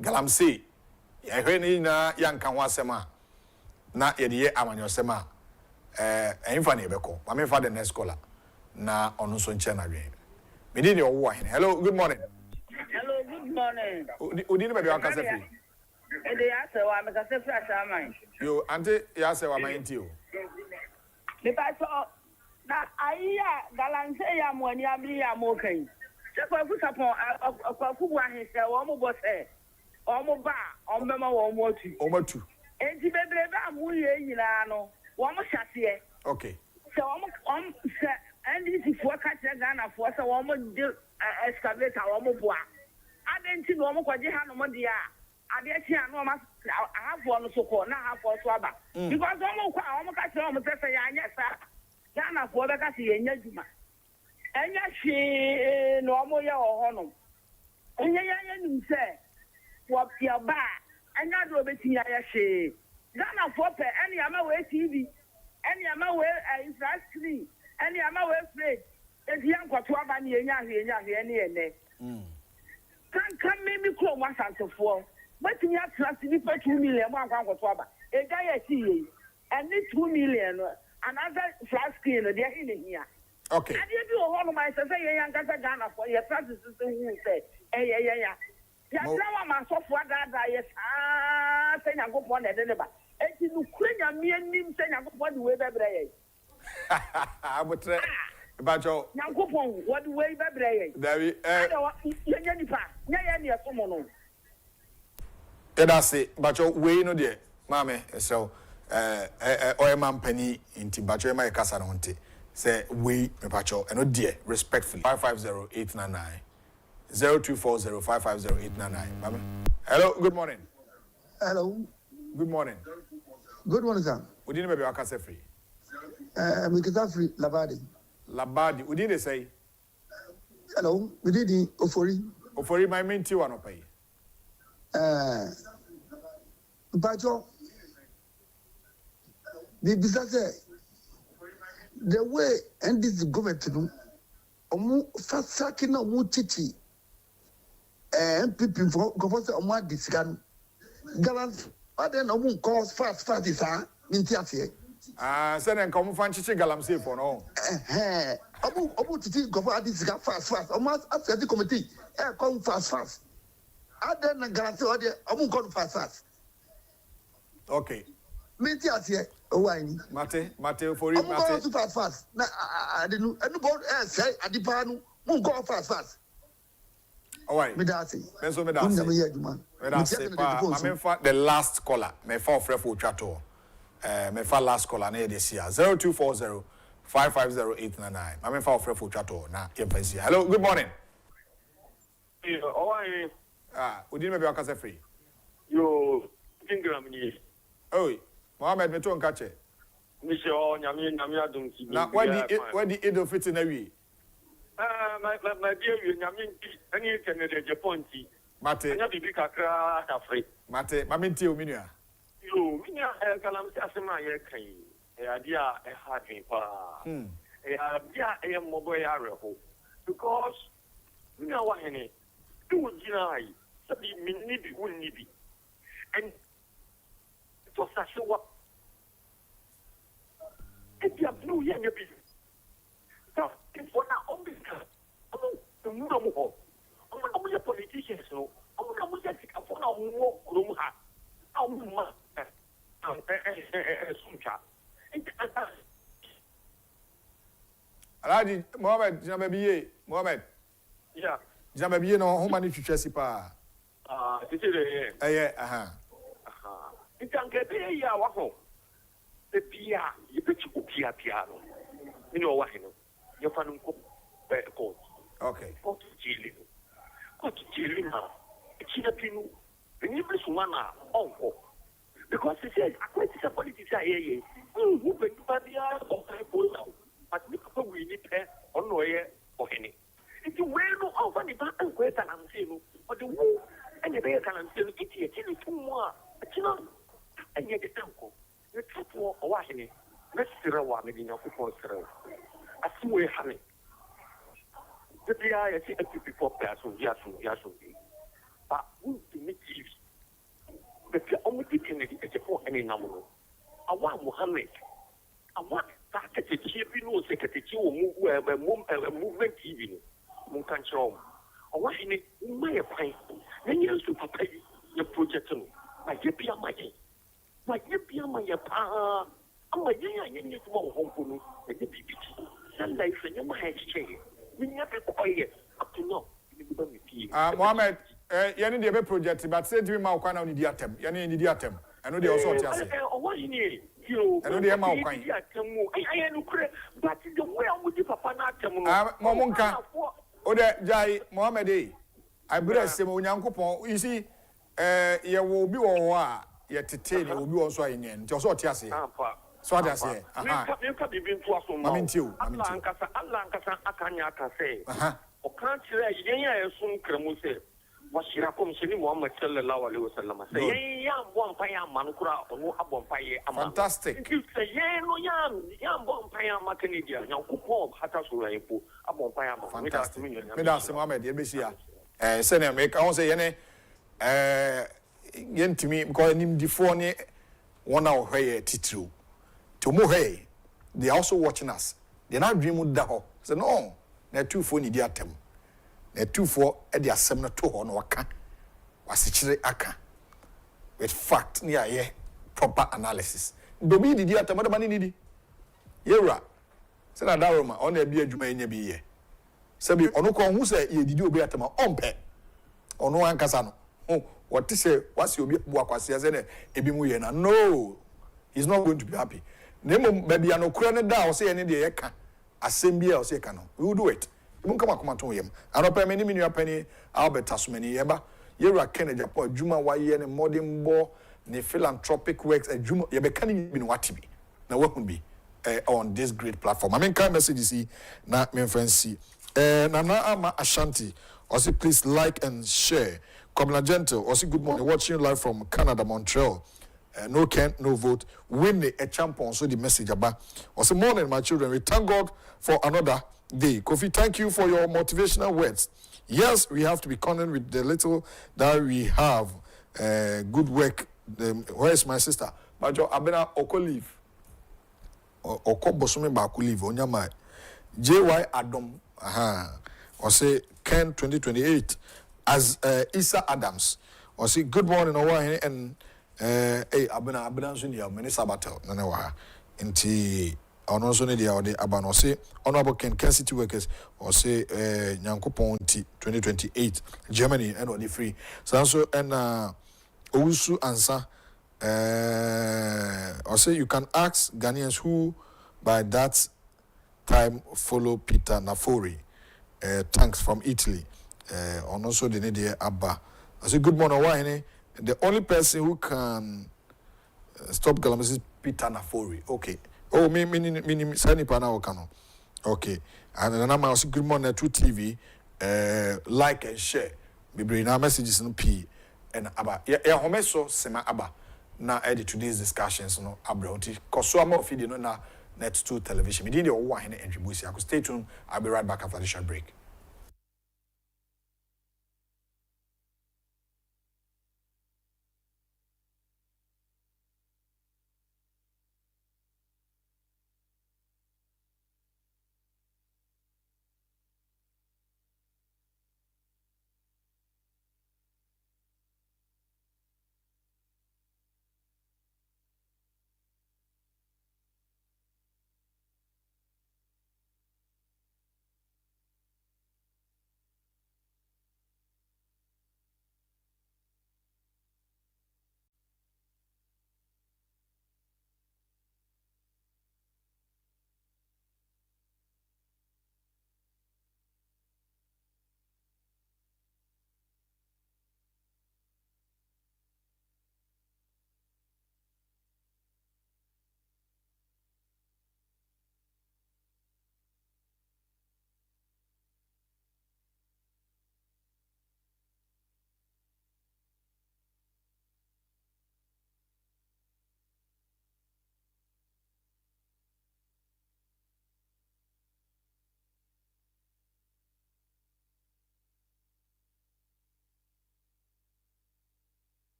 galamsi ya hwe ni na yanka ho asema na yediye amanyosema enfa na ebeko ma me fa the next caller na onu so nche na we me di ne owo ahene. Hello, good morning. Hello, good morning. Udi ne be waka se free Ede ya se wa me ka se free asaman. Yo ante ya se wa man ti o Me pa so na aiya galanse ya mo ani amri ya mo kan se ko ku sapon akwaku bu ahese wo mo bo se o mo ba o mema wo mo atu o matu enti bebrebe amu ye nyina no wo mo hyase okay so wo mo se NDC fo ka che Ghana fo se wo mo de excavator wo mo boa adenti no mo kwaje ha no mo dia ade chi anu ma ahafo no so ko na ahafo so aba because wo mo ka che wo mo tese ya anya sa Ghana fo be ka se ye nya juma enya hwe no mo ye ho no enya ya nim se wo pia ba enya do be tinya ya hwe Ghana fo pe eni ama we TV eni ama we infrastructure screen eni ama we fridge enti yankwato aba ne enya hwe eni ene kan me kro mo asantofo wetin ya trust ni pa 2 million mo ankwato aba e ga ya ti yi eni 2 million no another flat screen no dey in here okay ade bi o ho no mai se ye yankasa Ghana fo ye practice se hu se ya trawa ma so fo ada ye sa se nyankopɔ na de ne ba enti no kurenya mi anim se nyankopɔ de we bebre ye abotre bacho nyankopɔ what we bebre ye davi ye nipa nya ye ne so mo no edase bacho we no de mame so oyema mpani inti bacho ema e kasa no nte say we me bacho eno de respectfully 550899 0240550899 mame. Hello, good morning. Hello. Good morning. Good morning, sir. Udini bebe wakase free. Mikita free Labadi. Labadi. Udini say. Hello. We did the Ofori. Ofori my minti one pay. Bajo. The business the way and this government no omu fasaki na omu chichi MPP for government omu adisikan galant aden omu cause fast is minti afie Send and come find chichi galamsey for no. Obu titi go for this fast. Almost after the committee, come fast. Other than galamsey, obu come fast. Okay. Minti asie owani. Mate for you, Mate. Obu go fast. Na I didn't. Anybody say adipanu, mun go fast. Alright. Medasi. Benso medasi. The last caller. Me for frefo chato. Me for last caller na this year. 0240 550 I'm for frefo chato na yempensi. Hello, good morning. We didn't maybe akase free. Yo, Ingram ni. Oh, Mohammed me to nkache. Michel nyame adom ti. Na where the Edo fit na wi. My dear, you nyame any Canada Agyapong ti. Mate. Anya bibi kakra afre. Mate, mami ti o minua. Yo, minya kalam si asema ye kan. Adia ha dwen pa. Adia mobo ya reho. Because minya wa hene. Do jinai. Sabi minni bi wonni bi. And it was a show up. If you have blue, young people. So, if we're not on this car, I'm not more. I'm not politicians, no. I'm not going to take a phone on more room. I'm not Aladi Mohammed, Mohammed. Yeah. Jamabie no ho mani twetwasi pa. Tete de. Ntanke be ya wa ho. The pia, you bet you pia piano. You know what, you're finding court. Okay. Court jail. Court jail now. It's in a pinu. The neighbors one are uncle. Because he says, I quite a politics. Who went to Badia or Typo now? But we need pay or no air or any. If you wear no over the back and quite an answer, or the woo and the bear can answer it here, two more. And yet the uncle. The top war or washing it. Let's see a one in your football. I see we have it. The PI see a few people person, Yasu. But who to meet you? But the only thing is for any number. I want Muhammad. I want that the champion secretary move where a movement even. Munkanchom. I want in it, my pint. Then you to pay your project. My Yapia, my Yapia, my pa. I'm a young small home for me. The baby. Some life and your mind change. We never quiet up to now. Mohammed, you need a project, but say to him, I'll come on the atom. You need the atom. I know they also tell you. I know they are my kind. I am but the way I would papa not Momonka. Ode Jai Mohammed, I bless him on Yankopon. You see, you will be or yet to tell you will be also in the end. Just what you say. So what I say. You can be to us on Lankasa, Akanya can say. Or can't you soon Kremuse? Was she a commission Muhammad sallallahu alaihi wasallam? Say, yam one paya manukura or no abon paya. Fantastic. You say, yam one paya macanidia, now coupon, hatasura, abon paya. Fantastic. Medas Mohammed, you be here. Send him, make I won't say, yen to me, because him deforne 1 hour here, Titu. To Mohe, they are also watching us. They're not dreaming that. So, no, they're 2 for the atom. They're 2 for at the assembly to on waka. Was it aka? With fact, near proper analysis. Baby, did you at the mother money needy? Yera. Said a daroma on a beer Jumania be ye. Sabi, Onoko, who say you did you be at my own pet? Or no one casano. Oh, what to say? What's your work was as a Ebimuyena? No, he's not going to be happy. Nemo baby, I know credit down, say any day, assembly or say cano. We will do it. You come to him. I don't pay many million penny, Albert Tasmani, Yeba, Yera Kennedy, Juma, YN, and modern bo, the philanthropic works, and Juma, you're becoming in what to be. Now, what would be on this great platform? I mean, kind messages, see, not me, friends, see. Nana Ama Ashanti, also please like and share. Comla Gentle, also good morning, watching live from Canada, Montreal. No Kent, no vote. Win a champion. So the message about. Also, morning, my children. We thank God for another day. Kofi, thank you for your motivational words. Yes, we have to be content with the little that we have. Good work. Where is my sister? Bajo Abena Okolive. oko bosome ba ku leave onya ma JY Adam or say Ken 2028 as Isa Adams or say good morning and hey abena so dia many sabatel na wa nti ono so ne dia ode aba no say honorable Kencity workers or say nyankopon nti 2028 Germany and ode free so and owusu ansa or say you can ask Ghanaians who by that time follow Peter Nafori. Thanks from Italy. And also the Nadia Abba. I say good morning. Why? The only person who can stop Galamis is Peter Nafori. Okay. Oh, me Sani Pana Okano. Okay. And then I'm also good morning to TV. Like and share. Me bring our messages in P and Abba. Yeah, homeso sema Abba. Now edit today's discussions no abroad. Cause so I'm feeding no na Net 2 television. Me did the one and introduce. I could stay tuned. I'll be right back after the short break.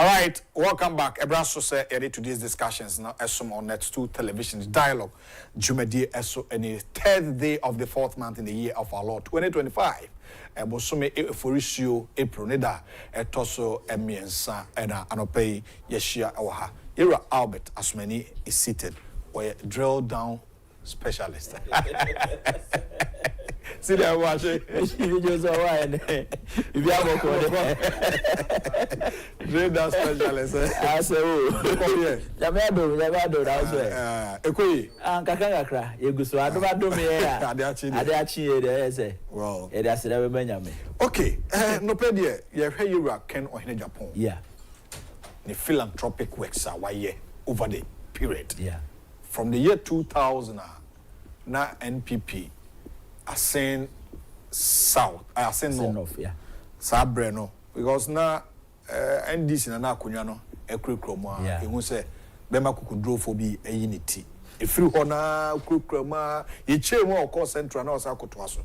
All right, welcome back. Ebraso say edit today's discussions now esum on Net2 television dialogue. Jumedi eso any third day of the fourth month in the year of our Lord 2025. Ebosume eforisio April neda etoso emiensa ena anopei yeshia awaha. Ira Albert Asmani is seated. We drill down specialist. See that watch it. You just if you have a drill down specialist. I say, oh, Jamado, that's right. Ekoi. Kakakra, you go so I don't me. Adachi, well, it has never been. Okay, no pedia, you hear you Ken or Agyapong. Yeah. The philanthropic works are why over the period. Yeah. From the year 2000, na NPP ascend south, ascend north. Yeah. Sabreno because na NDC na kunya no ekrokromo a ehun se bema kukudro for bi unity. Efiri ho na krokromo ye chemu okọ central na osakoto aso.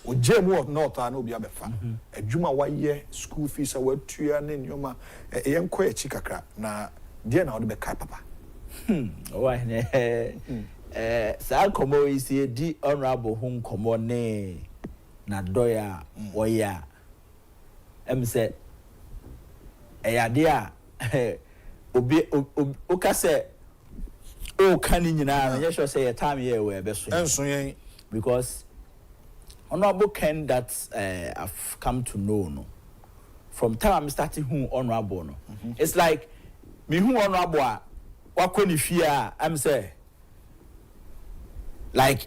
Ojemu north na obi abefa. Adwuma waye school fees awatua ne nyoma yenko echi kakra na dia na odebe kai papa. Why sa komo isi di honorable hun komo ne na doya oya say eyade a obi o say o kan nyina na sure say your time here we be so enso yen because honorable Ken that I've come to know no from time I'm starting who honorable no it's like me who honorable wakoni fear I'm say like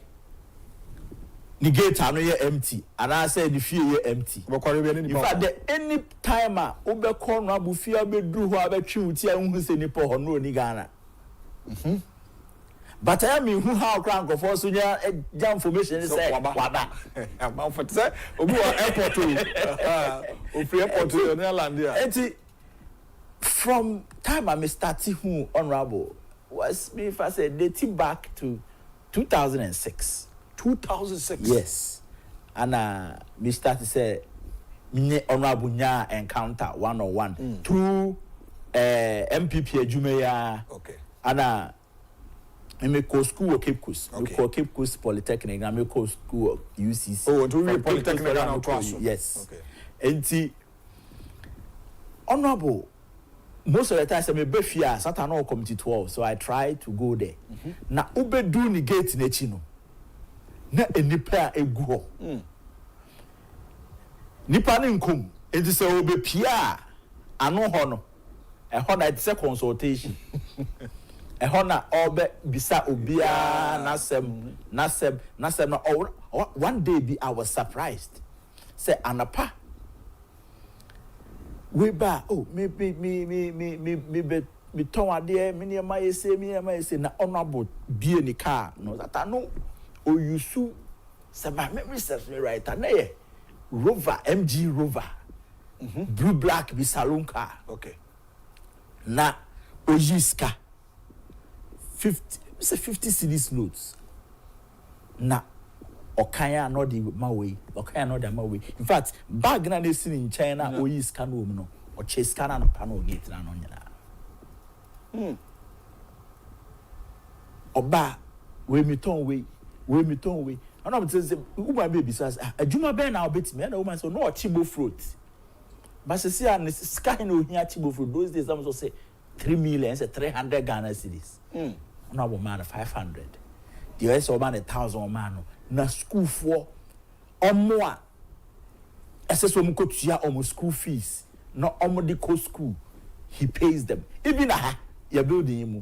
the gate are no empty and I say the fear empty in fact the any timer ube honorable fear be do ho abetwi uti ehun se ni po ho no ni Ghana but I mean who how crank of us nya information say wada am for say obi airport o free airport o na land here from time I started who honorable was me if I said dating back to 2006. 2006. Yes. And me started say me honorable nya encounter 101 through MPP Jumeya. Okay. And me go school at Cape Coast. Me go Cape Coast Polytechnic and me go school at UCC. Oh, to read Polytechnic and classroom. Yes. Okay. And honorable most of the time I say me be fear Satan no committee 12 so I try to go there. Na ube do ni gate na chi no. Na enipa egu ho. Nipa ne nkom enti say obe pia ano ho no. E ho na it's a consultation. E ho na obe bisa obia nasem na one day be I was surprised. Say anapa we ba oh maybe me ton ade me ne ma yese na honorable bie ni car no that no o yusu say my memory serves me right na ye Rover MG Rover blue black bi saloon car okay na ojiska 50 cedis notes na okanya no di mawe okanya no di mawe in fact bag na nesi in China oyi scan wo no o che scan na pa no gate na no nyina oba we mi ton we ana me say woman baby says adwuma be na obetime na woman say no chibo fruit but say an sky no hia chibo fruit those days am so say 3 million say 300 Ghana cedis na bo man 500 the rest of man 1,000 man na school for omo a SS omo ko tua omo school fees no omo de ko school he pays them even ya building mu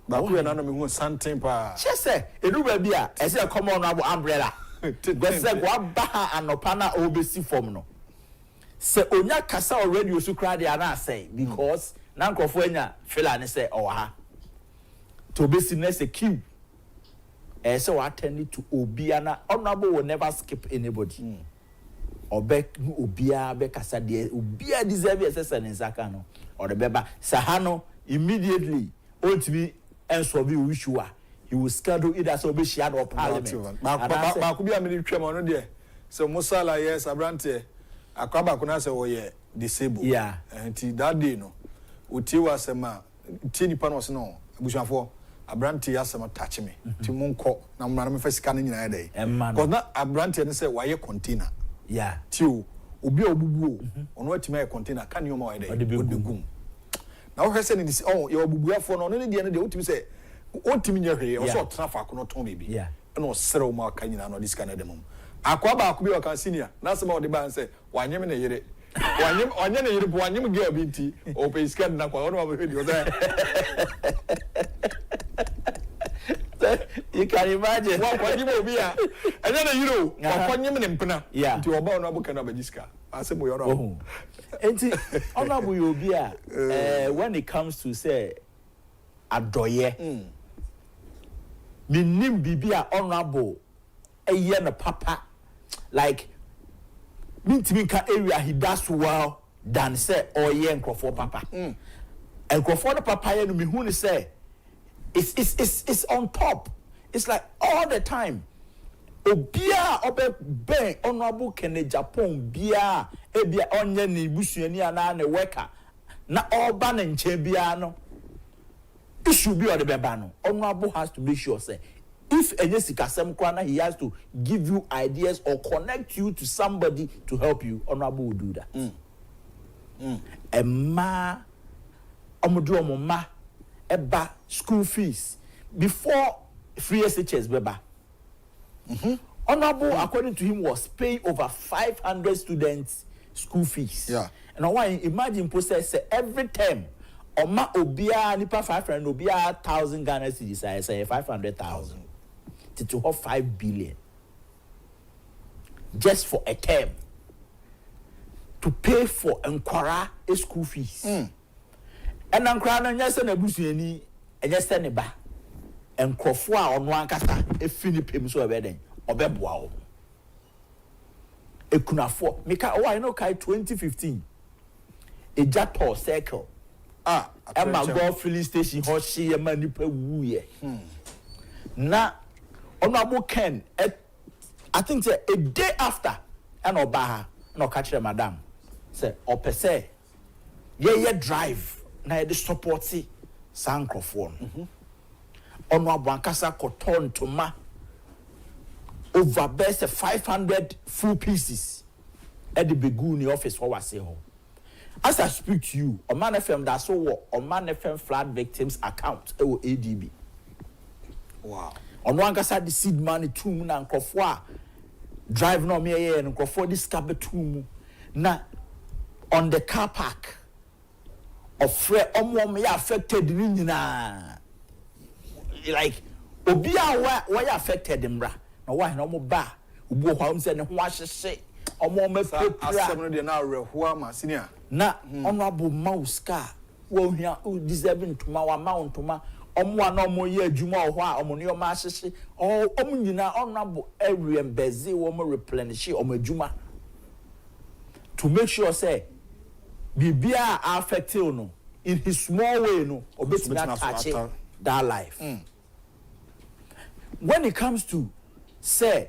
ba ku na no me hu santen pa chese enu ba bia ese come on abo umbrella gbese gwa ba anopa na obesi form no se onya kasa already osu kra dia na say because na nkofo anya fela ne say owa to obesi na say queue so attend to obiana honorable will never skip anybody obek obia be kasa de obia deserve SSN insaka no or the beba sahano immediately ontimi enso bi wisua he will schedule either so be shared or parliament ba ku bia me twem no de so musala yes abrante akwaba kuna say wo ye disabled yeah until that day no uti wa sema ti nipa no se no abusuafo abranti asema touch me ti monko na mmara me fa sika no nyina dey because na abranti ne say waye container yeah ti obi obubuo ono atima ye container kan yo ma waye dey odegum na wo hwese ni oh ye obubuafo no ne de ne de otimi say otimi nya hwe o so trafa ko no ton bibi yeah no sere o ma kan nyina no dis kan de mum akwa ba akwa bi o kan senior na asema o de ba say wanyem ne yere wanyem ne yere bo wanyem girl bi nti o pe sika na kwa ono ma hwe di o say you can imagine wa kwa nyim obi a enya na yiro kwa nyim ne mpena nti oba ono abuka na bajiska asemo yoro enti ono abu obi a when it comes to say adoye nim bibi a honorable eye na papa like mintimi ka area he does well than say oye nkrofo papa nkrofo no papa ye no me hu ni say it's on top. It's like all the time. Obia obe ben honorable Agyapong bia ebia onye ni busuani ana na worker na oba na nche bia no issue bi o de beba no honorable has to make sure say if enye sikasem kwa na he has to give you ideas or connect you to somebody to help you. Honorable will do that. Emma omodu omoma eba school fees before free SHS beba. Honorable, according to him, was paying over 500 students school fees. Yeah. And I want to imagine process every term. Oma obia nipa 500 obia 1,000 Ghana cedis. I say 500,000 to have 5 billion just for a term to pay for Nkwara school fees. And Nkwara na nyase na busuani enye se ne ba. Nkrofo a ono ankasa efini pem so obeden obeboa wo. Ekunafo meka I know kai 2015 Agyapong circle Emma go filling station ho hye ma nipa wuye. Na Honorable Ken I think say a day after and oba no catch madam say opese ye drive na ye support sankrofo no. Honorable ankasa koton toma over best 500 full pieces at the Beguni office for was home. As I speak to you, Oman FM that's so Oman FM flood victims account ADB. Wow. On one the seed money 2 and Krofwa drive no me and Krofwa this cabin 2 na on the car park of Fred me affected na like obia why affected them bra. Na why no mo ba ubu hwa mse ne ho ahyehye omo mafepra asem no de na rehoa ma senior na honorable mouse car wo hia deserving to ma wa mount ma omo ana omo ye adwuma ho a omo ne omo ahyehye omo nyina honorable every embeze wo mo replenish omo adwuma to make sure say bibia affect you no in his small way no obetimi attach that life. When it comes to say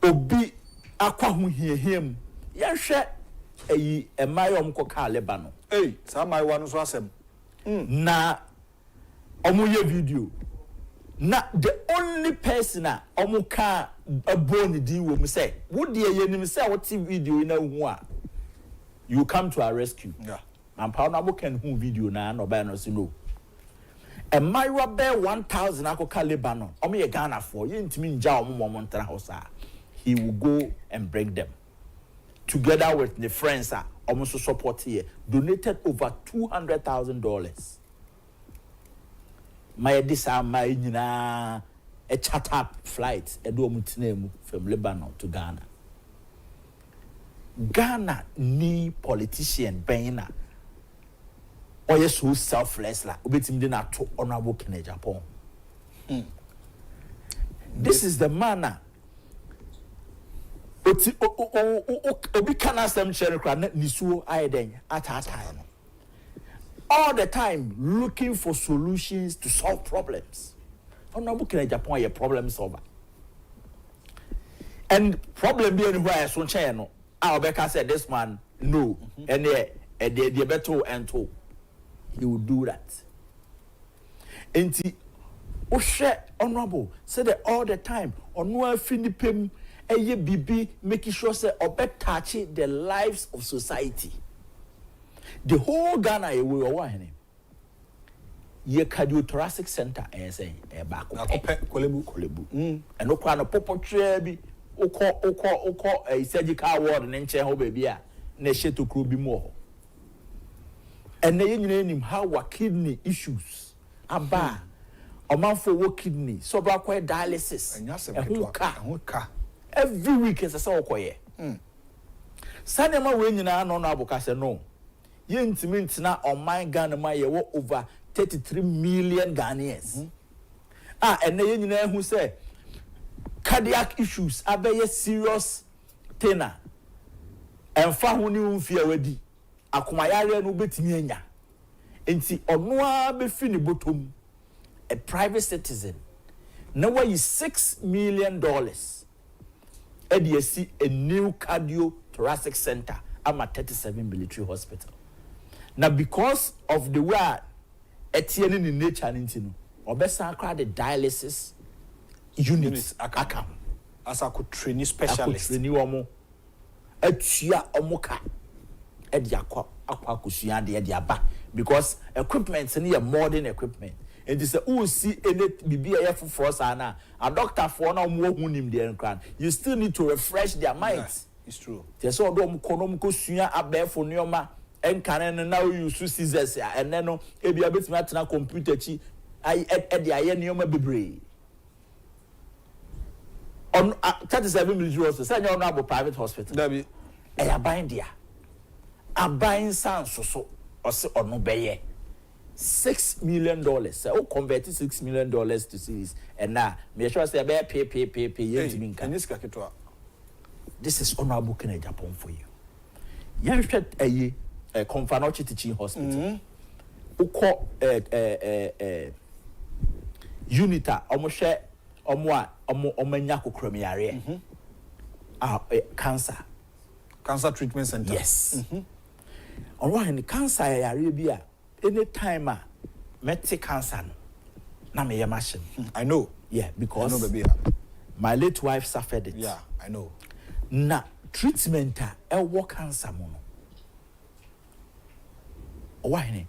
obi akwa hu hiem yehwe eyi emayo mkoka Lebanon sa mai wa no so asem na omuye video na the only person a omuka aboni di wo mu say wo de yenim say what video na hu a you come to our rescue. Yeah. And Honorable can hu video na no ba no say no. And my rubber 1,000 akoka Lebanon. Omo ye Ghana for ye ntimi nja omo montana house. He will go and bring them. Together with the friends omo so support here donated over $200,000. My disa my nyina a charter flight e do omutinemu from Lebanon to Ghana. Ghana ni politician Bena. Or yes, so selfless la obetim de na to Honorable Agyapong. This is the manner. Obi kana sem chere kra na nisuo ayeden atata. All the time looking for solutions to solve problems. Honorable Agyapong a problem solver. And problem be anywhere so chair no. Obeka said this man no. And the beto and to, he will do that. Enti o share honorable say that all the time on no finipem eye bibi making sure say obe touch the lives of society. The whole Ghana we were him. Ye cardiothoracic center say back kolebu and no kwa no popo bi oko surgical ward ne nche ho baby a na sheto kro bi mo ho. And na yenyina nim how wa kidney issues aba omanfo wo kidney so bra kwa dialysis every week is say okoye sanema we nyina no abuka se no ye ntimi ntina oman Ghana ma ye wo over 33 million Ghanaians and na yenyina hu say cardiac issues abeye serious tenor emfa ho ni mfia wadi akomayare no betimi anya enti ono a be fi ni botom a private citizen now why is $6 million see a new cardiothoracic center at my 37 military hospital. Now because of the way etienne in nature and obesa crowd the dialysis units akam as I could train specialist train omo atua omoka e dia akwa kusua de dia ba because equipment ni modern equipment. And they say, oh, see, any BBA for us, a doctor for now more hunim the crown. You still need to refresh their minds. Yeah, it's true. There's all them economical suya abe for Nioma and can now use scissors and then no, if you a bit matter computer chi, I at the Nioma Bibre. On 37 million euros, say you're now private hospital. Debbie, I buying there. I buying sans so or say or no baye. $6 million. So converted $6 million to series, and now me sure say pay. This is honorable in Agyapong for you. You should a Philanthropic teaching hospital. Uko unita almost share omanya kokromiare. Cancer treatment center. Yes. On one cancer area anytime medical cancer na me machine. I know. Yeah, because I know, baby. My late wife suffered it. Yeah, I know. Na treatment work cancer mono. Why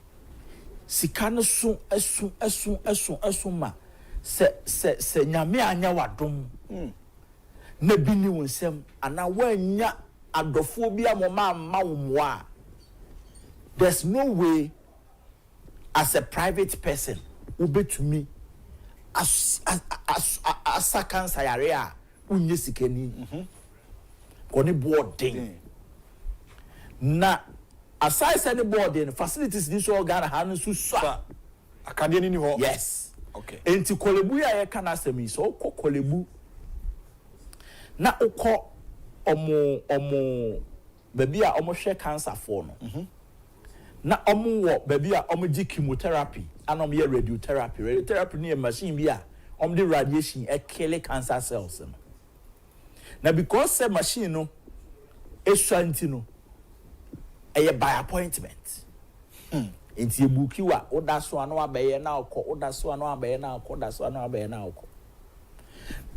sika no so esu ma se nyame anya wadom. Na bi ni wonsem ana wanya adofo bi amoma ma wo. There's no way as a private person ube to me as a cancer area unye sikeni koni boarding na aside any boarding facilities this all Ghana hanu so akade ni ho. Yes, okay. Enti kolebu ya ye kana asemi so kolebu na uko omo baby a omo hwe cancer for no na wo baby a gi chemotherapy and ye radiotherapy ni a machine bi a the radiation kill cancer cells no na because the machine no eswanti no by appointment enti e book you a oda so anu abaye na okọ oda so anu abaye na okọ oda so anu abaye na okọ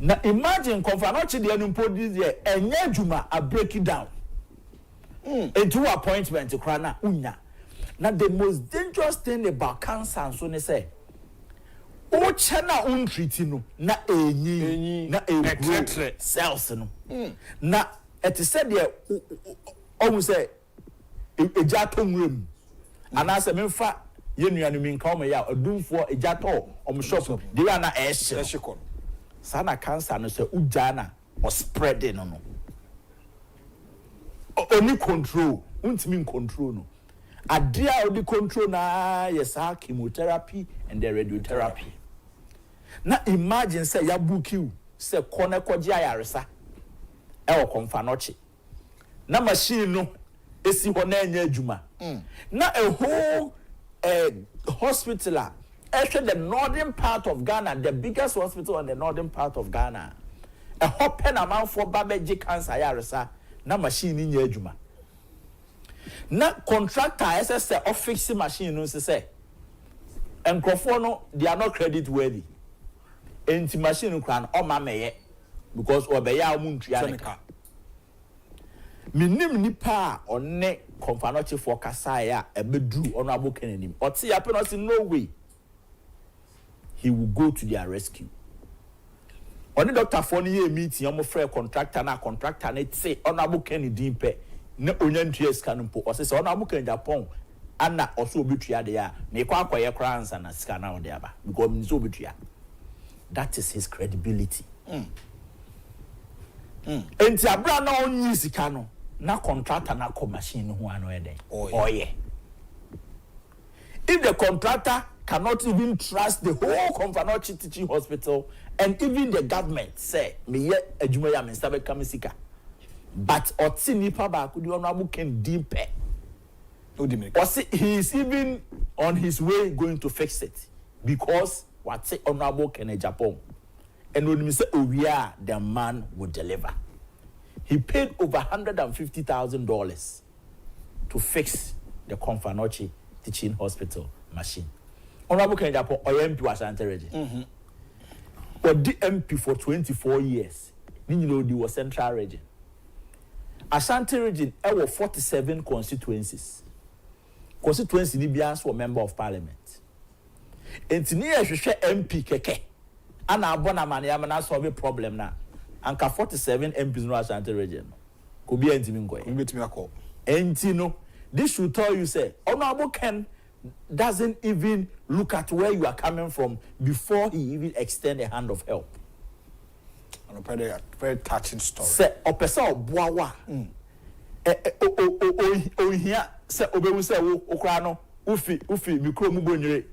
na imagine Philanthropic de anumpo this year enye adwuma a break it down into appointment kra na unya. Now the most dangerous thing about cancer so ne say o chana untreat no na enyi na e cells no na it said there almost say Agyapong room and as a memfa ye nuanu mi nka o me ya odumfo Agyapong o shop dey na e hye sana cancer no say ujana or spreading no only control untimi control no adia odi control na yes chemotherapy and the radiotherapy. Now imagine say ya book you say kone kwaji ayaresa e wo Philanthropic na machine no esi ho na anya adwuma na a whole hospital actually the northern part of Ghana, the biggest hospital on the northern part of Ghana, a hopen amount for babeji cancer ayaresa na machine ni nya adwuma na contractor ss of fixing machine no say nkrofo no they are not credit worthy enti machine no kran o ma meye because obeya amuntua ne ka minim nipa onne konfanoche for kasaya ebedru honorable kenanim oti ya penalty no way he will go to their rescue. Only Dr. Fonny meeting your friend contractor na contractor na say honorable Kennedy pe na onyantua scanpo o say honorable Agyapong ana also obetua de ya na ikwa akoye kransa na scan na de aba because me so obetua. That is his credibility. Enti abra na onyi sika no na contractor na ko machine ho ano eden. Oh yeah. If the contractor cannot even trust the whole Confanochi Teaching Hospital and even the government say me ye adwuma ya me sabe kamisika but oti nipa ba ku di honorable can deep he is even on his way going to fix it because what say honorable Ken Agyapong and when me say owia the man will deliver. He paid over $150,000 to fix the Confanochi Teaching Hospital machine. Honorable Ken Agyapong MP was Ashanti region. But the MP for 24 years. You was Central region. Ashanti region there were 47 constituencies. Constituency ni bias were member of parliament. And ni MP keke. Ana abona mani amana solve problem na. Anka 47 MPs no Ashanti region. Could be entimi ngoy. Mbetimi akọ. Enti no, this should tell you say Honorable Ken doesn't even look at where you are coming from before he even extend a hand of help. And a very touching story. Say opesa oboawa. O here say obewu say okra no ufi mikro mu bonyere.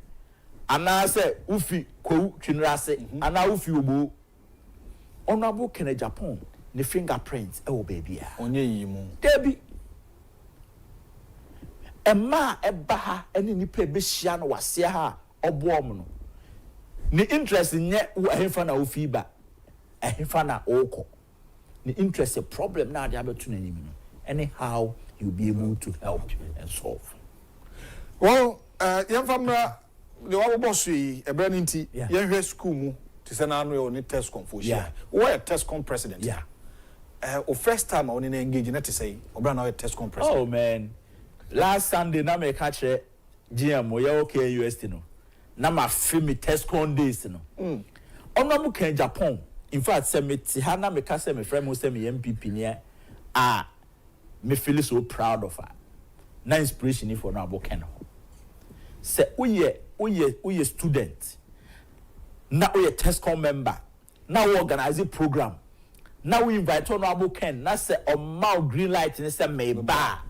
Ana say ufi kowu twinrase ana ufi obo. Honorable Ken Agyapong the fingerprints e wo baby a. Onye yi mu. Debi Emma ebaha eni nipa ebehia no wase ha oboom no ni interest nye ahemfa na ofiba ahemfa na oko ni interest a problem na ade abetu na nim no anyhow you'll be able to help and solve. Well yemfamra the wa boss yi ebra nti yenhwe school mu to say na no ni test confusion we a test con president first time on engage na to say obra na test con president. Oh man, last Sunday na me catch GM we okay UST no na ma film test con days no Honorable Ken Agyapong in fact say me ti ha na me ka say me friend mo say me MPP near me feel so proud of her na inspiration for Honorable Ken say we student na we test con member na we organize a program now we invite Honorable Ken na say on mouth green light and say me ba.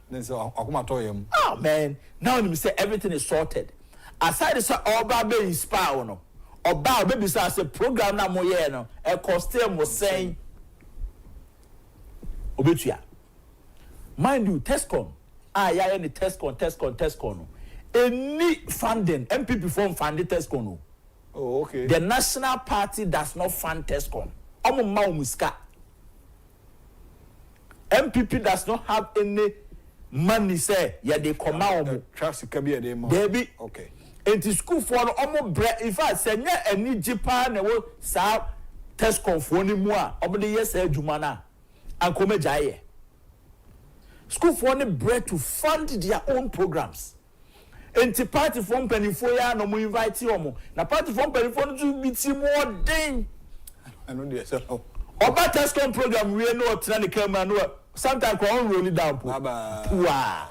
Oh man, now let me say everything is sorted. Aside say oba be inspire no. Oba baby say program na mo ye no. E costume was saying obetua. Mind you, Tescon. Ya any Tescon. Any funding MPP form funded Tescon. Oh, okay. The National Party does not fund Tescon. MPP does not have any money say they come out traffic can be a demo. Baby, okay. And the school for almost bread. In fact, say any Japan will serve Tescon for any more. Over the years, Jumana and come jaye. School for any bread to fund their own programs. And the party from penny for ya no mo invite you. Na party from penny for to meet more ding. I know the so. Oba Tescon program we know try camera no sometimes go on roll it down. Wow.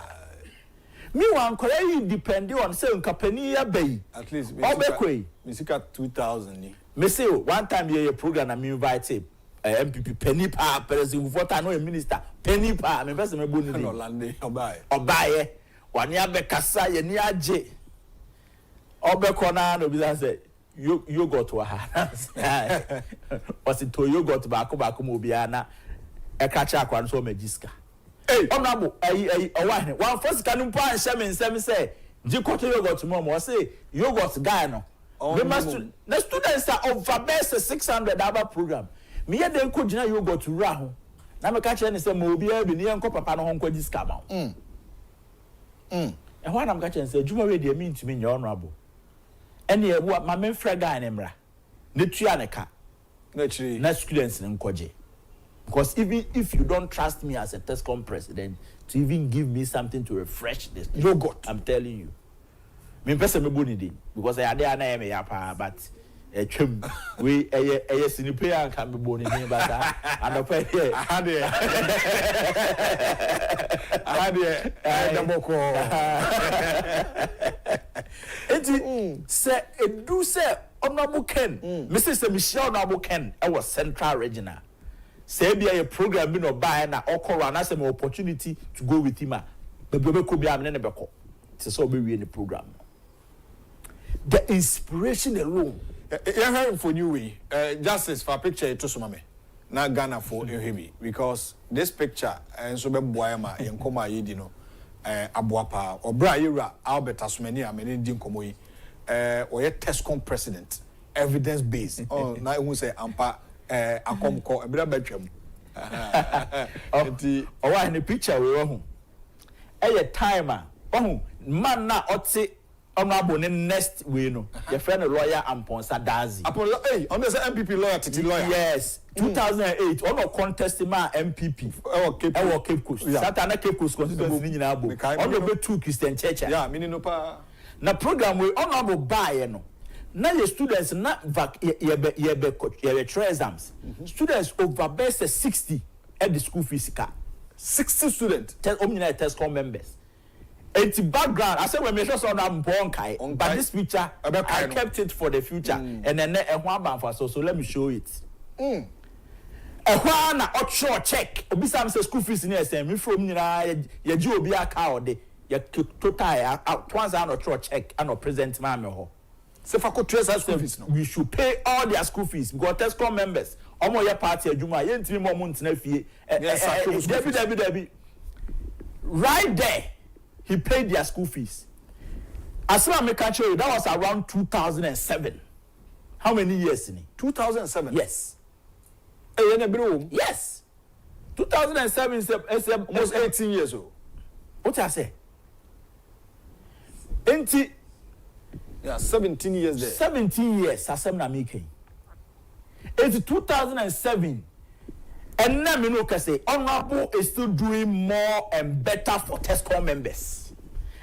Me wan koya you depend on say company ya bay. At least me sika 2000 ni. Me say one time your program na me invite MPP penny pa president for ta no a minister penny pa me person me bonu no lande obaye wani abekasa ye ni age obeko na no bi say yogurt wa ha osi to yogurt ba ko mo bia na e ka cha akwa so magiska honorable owa one first can po an shame nsem say jikoto yogurt mo say yogurt guy no we must the students are over best 600 hour program me ye den ko gina yogurt ra ho na me ka che ne say mo bia bi ne enko papa no ho nkwa giska ma And when I'm catching say, Juma radio mean to me your honorable. And yeah, what my main friend guy nemra. Netrianeka. Naturally. Not students in Koje. Because even if you don't trust me as a TESCOM president to even give me something to refresh this, you got. I'm telling you. Me person me boni di because I had na me yapa but we sinipe can be boni di but and up here I had it say edu say honorable Ken Mrs. Michelle honorable Ken was central regional say be a program be no buy na okoro na say my opportunity to go with him bebe ko bi am ne beko say so be we the program the inspiration alone you heard for new way justice for picture to so mame na Ghana for heavy because this picture and so be boy ma yenkoma yedi no aboapa obra yura Albert Asumani amene di nkomo yi oye TESCOM president evidence based oh na who say ampa akomko ebra batwam enti owa in the picture we ho time man na ote honorable next way no your friend lawyer Amponsa Dazi on the MPP lawyer titi lawyer yes 2008 on a contest ma MPP Cape Coast Satana Cape Coast constituency ni nyina abo on the be two Christian church yeah meaning no pa na program we honorable buy no na your students na ye try exams students over best 60 at the school fees 60 students TESCOM members. It's background. I said when me sure so na kai, but this picture I kept it for the future and then one band for so let me show it. A one na offshore check. Obi sam say school fees ni SM me from nyina ye ji obi aka ode ye total once an offshore check and present ma me ho. Say for trace school fees no. We should pay all their school fees because TESCOM members omo ye party adwuma ye ntimi mo ntena fie. Debbie. Right there he paid their school fees. As I make catch you, that was around 2007. How many years in it? 2007. Yes. Yes. 2007 is almost 18 years old. What I say? Yeah, 17 years there. 17 years. As I'm making. It's 2007. And now me know can say honorable is still doing more and better for TESCOM members.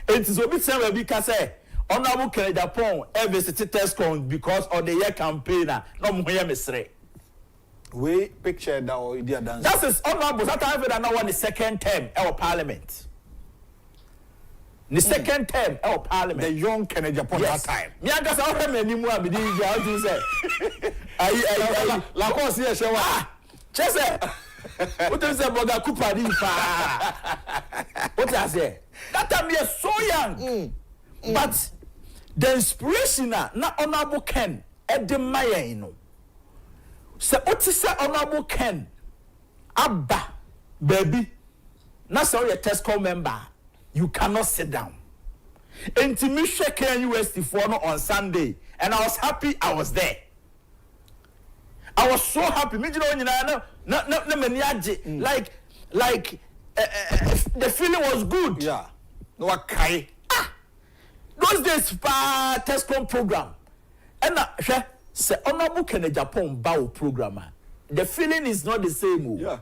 It is a bit same we can say honorable Agyapong ever visited TESCOM because of the year campaign. No more mesre. We picture that or idea dance. That is honorable. That time that now one the second term our parliament. The second term our parliament. The young Agyapong that time. Me anga say o me ni mu abidi how do you say? La cause here shewa. Chese, what do you say about akufo-addo? What I say? That time we are so young, but the inspiration na honorable Ken Edemaya, you know. So what is say honorable Ken? Abba, baby, na so your TESCOM member, you cannot sit down. Intimisha KNUST for no on Sunday, and I was happy I was there. I was so happy. Me like the feeling was good. Yeah. No kai. Those days TESCOM program. And say honorable Agyapong bow programmer. The feeling is not the same. Yeah.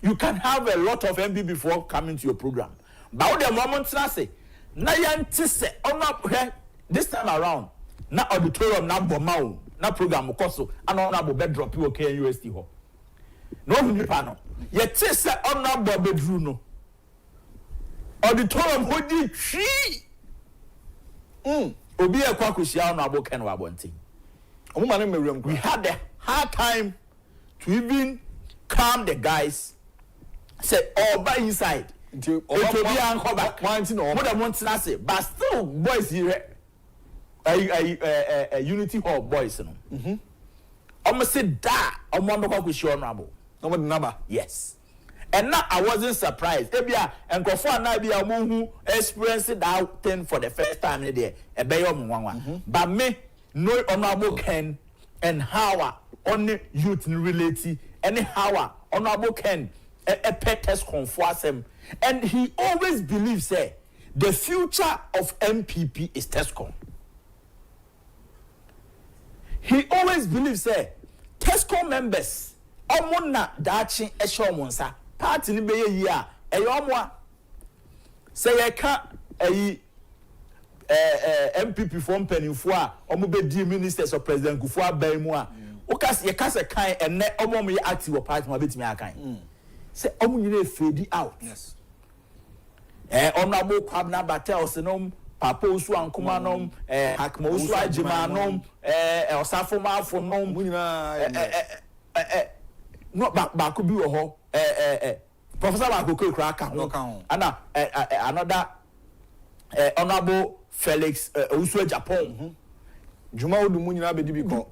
You can have a lot of MB before coming to your program. But the moment I say, na yanti say honorable this time around, na auditorium na bomao. Na program koso honorable bed drop you okay UST ho no nipa no ye te se honorable bedru no auditorium hodi twi obi e kwa kosia honorable Ken wa bontin omuma ne mewrem we had a hard time to even calm the guys say all by inside until obi anko back one thing no more than one say but still boys here a unity hall boys no almost said that honorable number yes and now I wasn't surprised ebia enkofo na bia omo experience that thing for the first time there e be your nwanwa but me no honorable Ken and how on youth relate and how honorable Ken a pet test conform and he always believes say the future of MPP is Tescom. He always believes Tescom members omona dachi esho monsa party ni be ye a eyomwa say ye ka MPP from penifo a omo be di ministers of president Kufu aban mu a ukas ye ka se kan enne omo mo ye active party ma betimi akan say omo nyina fade out. Yes. Honorable Kwabna Batel Senom, Papa Usu Ankumanom, Hakmo Usu Ajimanom, Osafoma Fonom, not Bakubi or Professor Bakuko Kraka, Anna, another Honorable Felix Usu Agyapong, Juma Udumunya Bedibiko.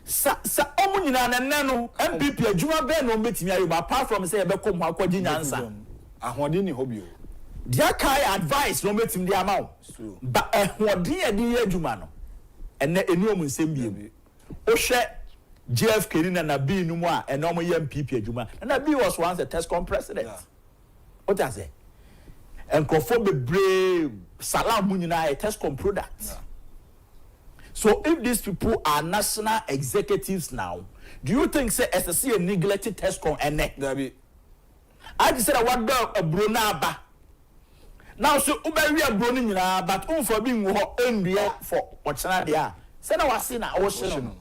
Sa Omunina and Nano, MPP, Juma Ben, on betting you, apart from say, Becom Hakwaji answer. Ahwadini Hobio. Dia kai advice no metim dia mawo ba ehode adi adwuma no ene enu omu nsem biem o hwe JFK ni na bi nu mu a ene omu ye MPP adwuma na bi was once a Tescom president. What does say enkofo bebre salam mu nyina a Tescom product. So if these people are national executives now, do you think say SSC neglected Tescom ene Dabi I just said I want a brunaba. Now, so Uberia Bruni, but for being India for what's not there. Said I was seen a ocean.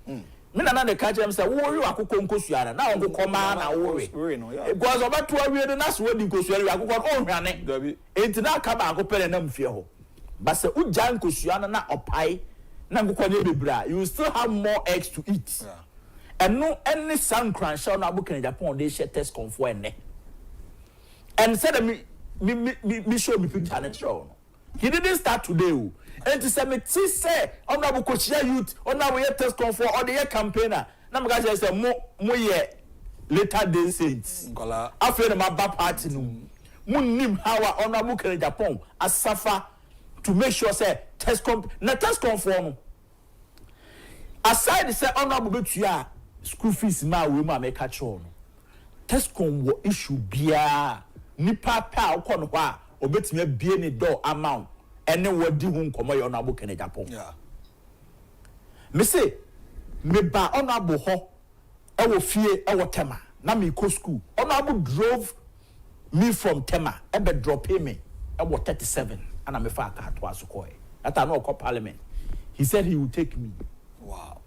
Mina the catch him say, worry, I could concourse now go command a worry. It was about 12 years and that's what you could say. I could go on running. It's not come out open and them fear. But say, Ujan Kusiana na or pie, Nango bra. You still have more eggs to eat. And no any sun crunch shall not book in Japan, they share test conform. And said me show me picture and show. He didn't start today. And to say me say honorable Kochia youth, honorable test conform or the year campaigner. Now my guys say more year later day saints. After my bad party no. Munim how honorable in Japan as suffer to make sure say test conform. Aside say honorable betua school fees ma we ma make catch on. Tescom wo issue bia nipa pa ukon ho a obetime bie ni door amount ene wodi hu nkomo yo na boke ne Japan. Yeah. Me say me ba honorable ho e wo fie e wo Tema na me go school. Honorable drove me from Tema e be drop me e wo 37 and me fa ka to asukoi. That I know call parliament. He said he would take me. Wow.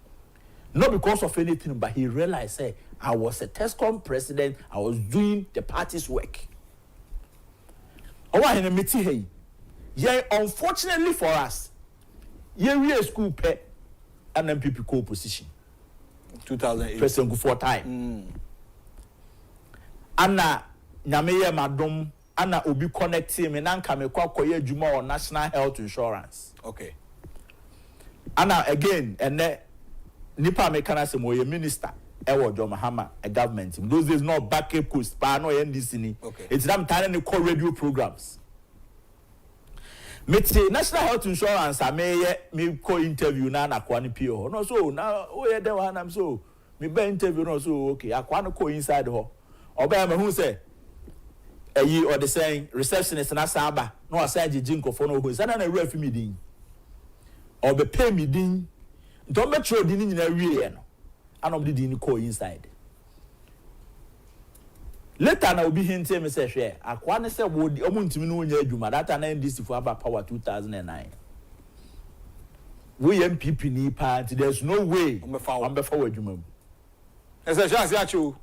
Not because of anything, but he realized, say, I was a Tescom president, I was doing the party's work. Oh, I in meeting hey. Yeah, unfortunately for us, yeah, we are school pet and MPP co-position. 2008. President Kufu time. Anna Nyameye Madom, Anna Obi connecting me, Nanka me kwa koye juma on national health insurance. Okay. Anna again, and then nipa me kana se mo ye minister ewo John Mahama a government in those days not back Cape Coast pa no NDC ni it's them time ni call radio programs me national health insurance me call interview na kwa ni pio no so na o ye de wa na so me be interview no so okay akwa no call inside ho oba me hu say eyi or the saying receptionist na saba no aside jinkofo no ho sana na refi me din or be pay me din don't make sure didn't you know and of the didn't call inside. Later now be hinting me say share. Akwane say wo di omuntimi no nya adwuma that na NDC for about power 2009. We MPP ni party there's no way I'm be forward adwuma. E say chance ya chu.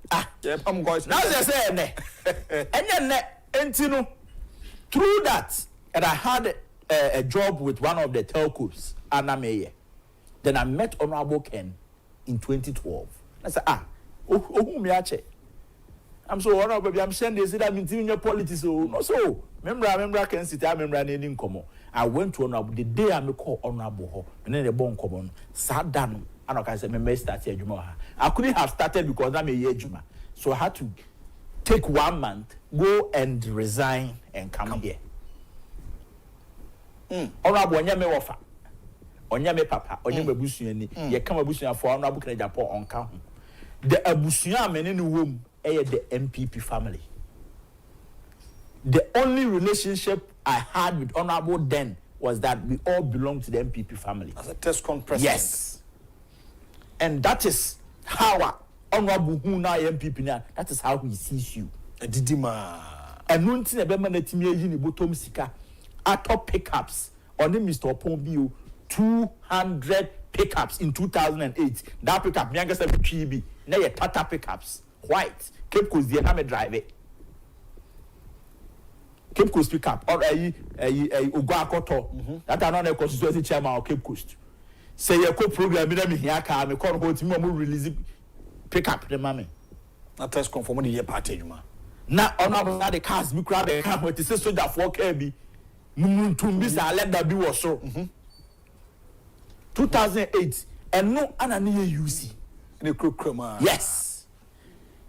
Yeah, pam go. Now say ne. Enye ne entino through that and I had a job with one of the telcos Anameye. Then I met Honorable Ken in 2012. I said, who me ache? I'm so honorable, I'm sending this, I'm in your politics. No, so, remember Kencity, I remember anything common. I went to Honorable, the day I call Honorable, and then the bone common, sat down, and I said, I started Juma. I couldn't have started because I'm a year Juma. So I had to take 1 month, go and resign and come here. Honorable, when you me offer. Onyame papa onyame abusuani ye kama abusuani for Honorable Kennedy Agyapong onka ho the abusuani amene no wom the MPP family the only relationship I had with Honorable then was that we all belong to the MPP family. As a Tescon president. Yes. And that is how Honorable who now MPP now, that is how he sees you. Didima. And nothing about managing the bottom sika. Atop pickups on the Mr. Pombio 200 pickups in 2008. That pickup, me say be now your Tata pickups, white. Cape Coast, the name drive it. Cape Coast pickup or a Uguakoto. That are not a constituency chairman of Cape Coast. Say your co-program, me here, me call hold him release pickup the mommy. Not Tescon for money year party, man. Now, honorable the cars, we grab a car with the sister that for KB. Mumutumbisa let that be was so. 2008 and no anani UC. The crook, man. Yes.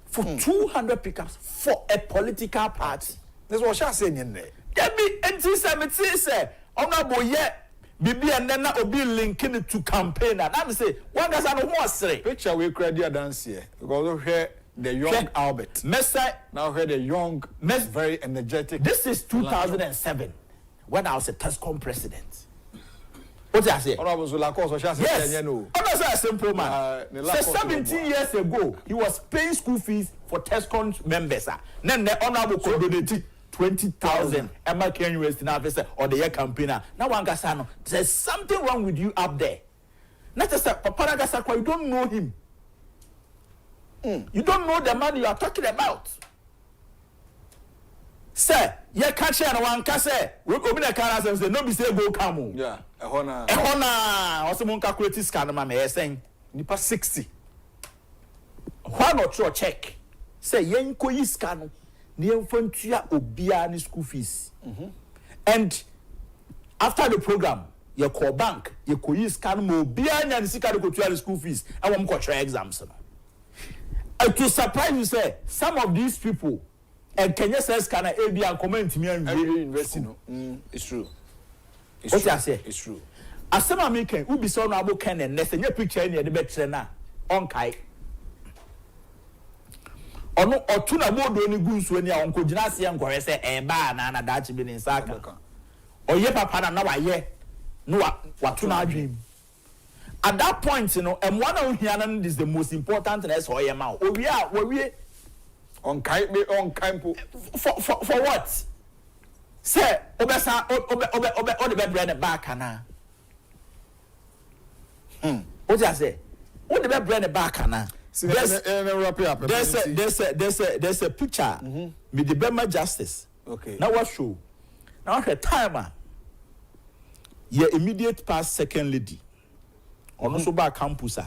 For 200 pickups for a political party. That's what she's saying in there. There be anti-Semitism say, honorable yet. Bibi and then now be linking it to campaign. And I'm say, one guy's on the say. Picture we credit dance here because we hear the young Albert. Now hear the young, very energetic. This is 2007 when I was a Tescom president. What did I say? Yes. I'm not a simple man. So 17 years ago, he was paying school fees for Tescom members. Then the honorable donated 20,000 Emma Ken University officer or the year campaigner. Now one Gasano, there's something wrong with you up there. Not just Papa Gasakwa, you don't know him. You don't know the man you are talking about. Sir, you can't share one case. We go in the car and say, no, be say go come. Yeah, a honor. Also, mon calculate scan, my saying, Nipa 60. Why not your check? Say, yen ko yi scan. Near Frontier Obiani school fees. And after the program, you call bank, you call you scan more Obiani and Sika to school fees. I want to try exams. And to surprise you, say, some of these people, and Kenya says, can I be and comment to me and investing? It's true. It's true. I say? It's true. As some American, who be so noble can and less than your picture in the better now. On Kai. Ono otuna bodo ni gunsu ni a onko gina se enkwere se eba na na dachi bi ni saka oye papa na wa ye no watuna adwem at that point you know one of here is the most important thing is oye ma we on campo for what say obesa obe the bread back na what you say what the bread back na. There's a picture with the Burma Justice. Okay. Now what show? Now her timer. Your immediate past second lady. Also back campus.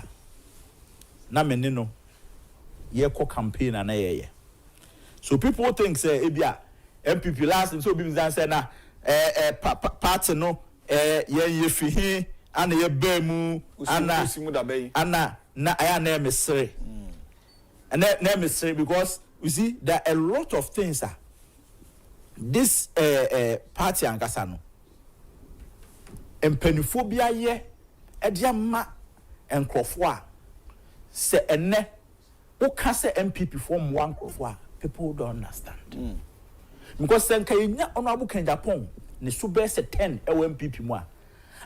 Na menino. Ye ko campaign na ye. So people think say ebia MPP last so be say na party no ye fihi ana ye bemu ana na I am necessary. And that necessary because you see there are a lot of things this party and Gasano and penophobia ye ediama and crofwa say ene o ka say MPP form one crofwa people don't understand because sen kanya honorable Agyapong ne so be say 10 MPP mu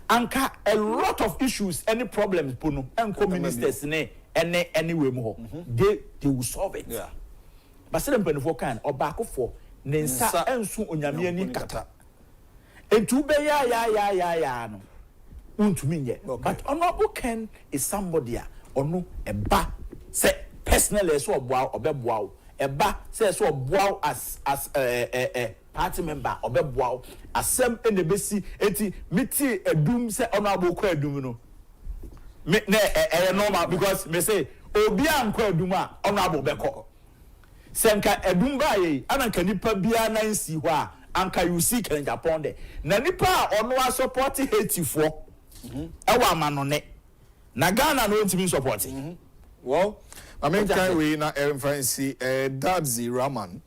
anka a lot of issues any problems pono and ministers ne anyway mo they will solve it. Yeah. But say dem penfo kan obakofo ne nsa ensu onyame ani kata entu be ya no untumi nye but honorable Ken is somebody ono eba say personally so oboa obeboa eba say so oboa as party member obeboa asem enebesi enti miti edum say honorable kwa edum no me normal because me say obi ankwa edum a honorable beko senka edum ba ye ananka nipa bia na nsi ho a anka you see Agyapong de na nipa a ono a support hatifo ewa amanone na Ghana no ntimi support well I mean can we na fancy Dadzi Rahman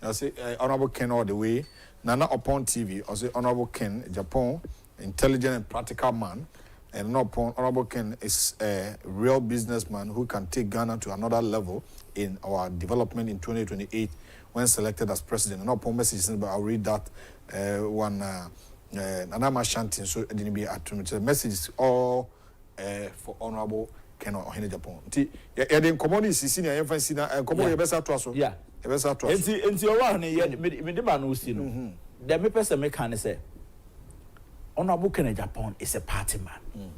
I say honorable Ken all the way Nana upon TV I say honorable Ken Agyapong intelligent and practical man. And not honorable Ken is a real businessman who can take Ghana to another level in our development in 2028 when selected as president. And not messages, but I'll read that one Nana Mashanti so didn't be at the message is all for honorable Ken Ohene Agyapong. Nti ya den common senior emphasis na common best to so. Yeah. Best to so. Nti o wa ne me de ba no si no. The me person me can say honorable Ken Agyapong is a party man.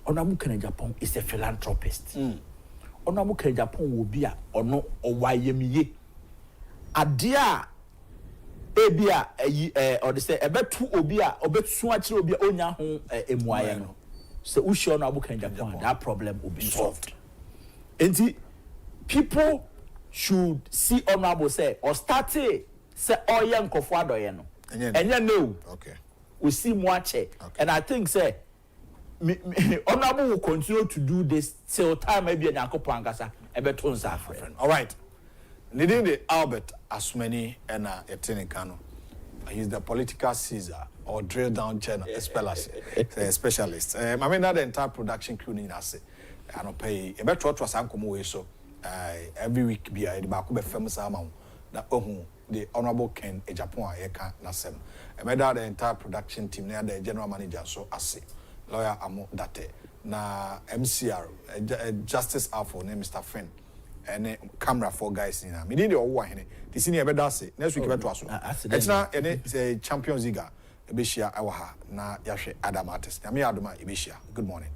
Honorable Ken Agyapong is a philanthropist. Honorable Ken Agyapong will be a ono owayemiye. Adia ebia or they say ebetu obi a obetu akire obi a onya ho emuaye no. So we sure Honorable Ken Agyapong that problem will be solved. And people should see honorable say or start say oya akufo-addo ye no. Enya no. Okay. We see more check. And I think say honorable will continue to do this till time maybe Nyankopon ankasa ebeto nsa afre. All right. Leading the Albert Asmani and Kano. He's the political Caesar or drill down channel specialist. I mean that the entire production crew in Ase. I don't pay a better trust and so every week be a back famous amount that the honorable Ken Agyapong Eka Nasem. I made that the entire production team near the general manager so Ase. Lawyer Amo Date. Na MCR Justice Alpha name Mr. Finn. And camera for guys in me did the one the senior bedase next week beto aso it's na any Champions League ebeshia awaha na yahwe Adam artist na me adoma ebeshia. Good morning.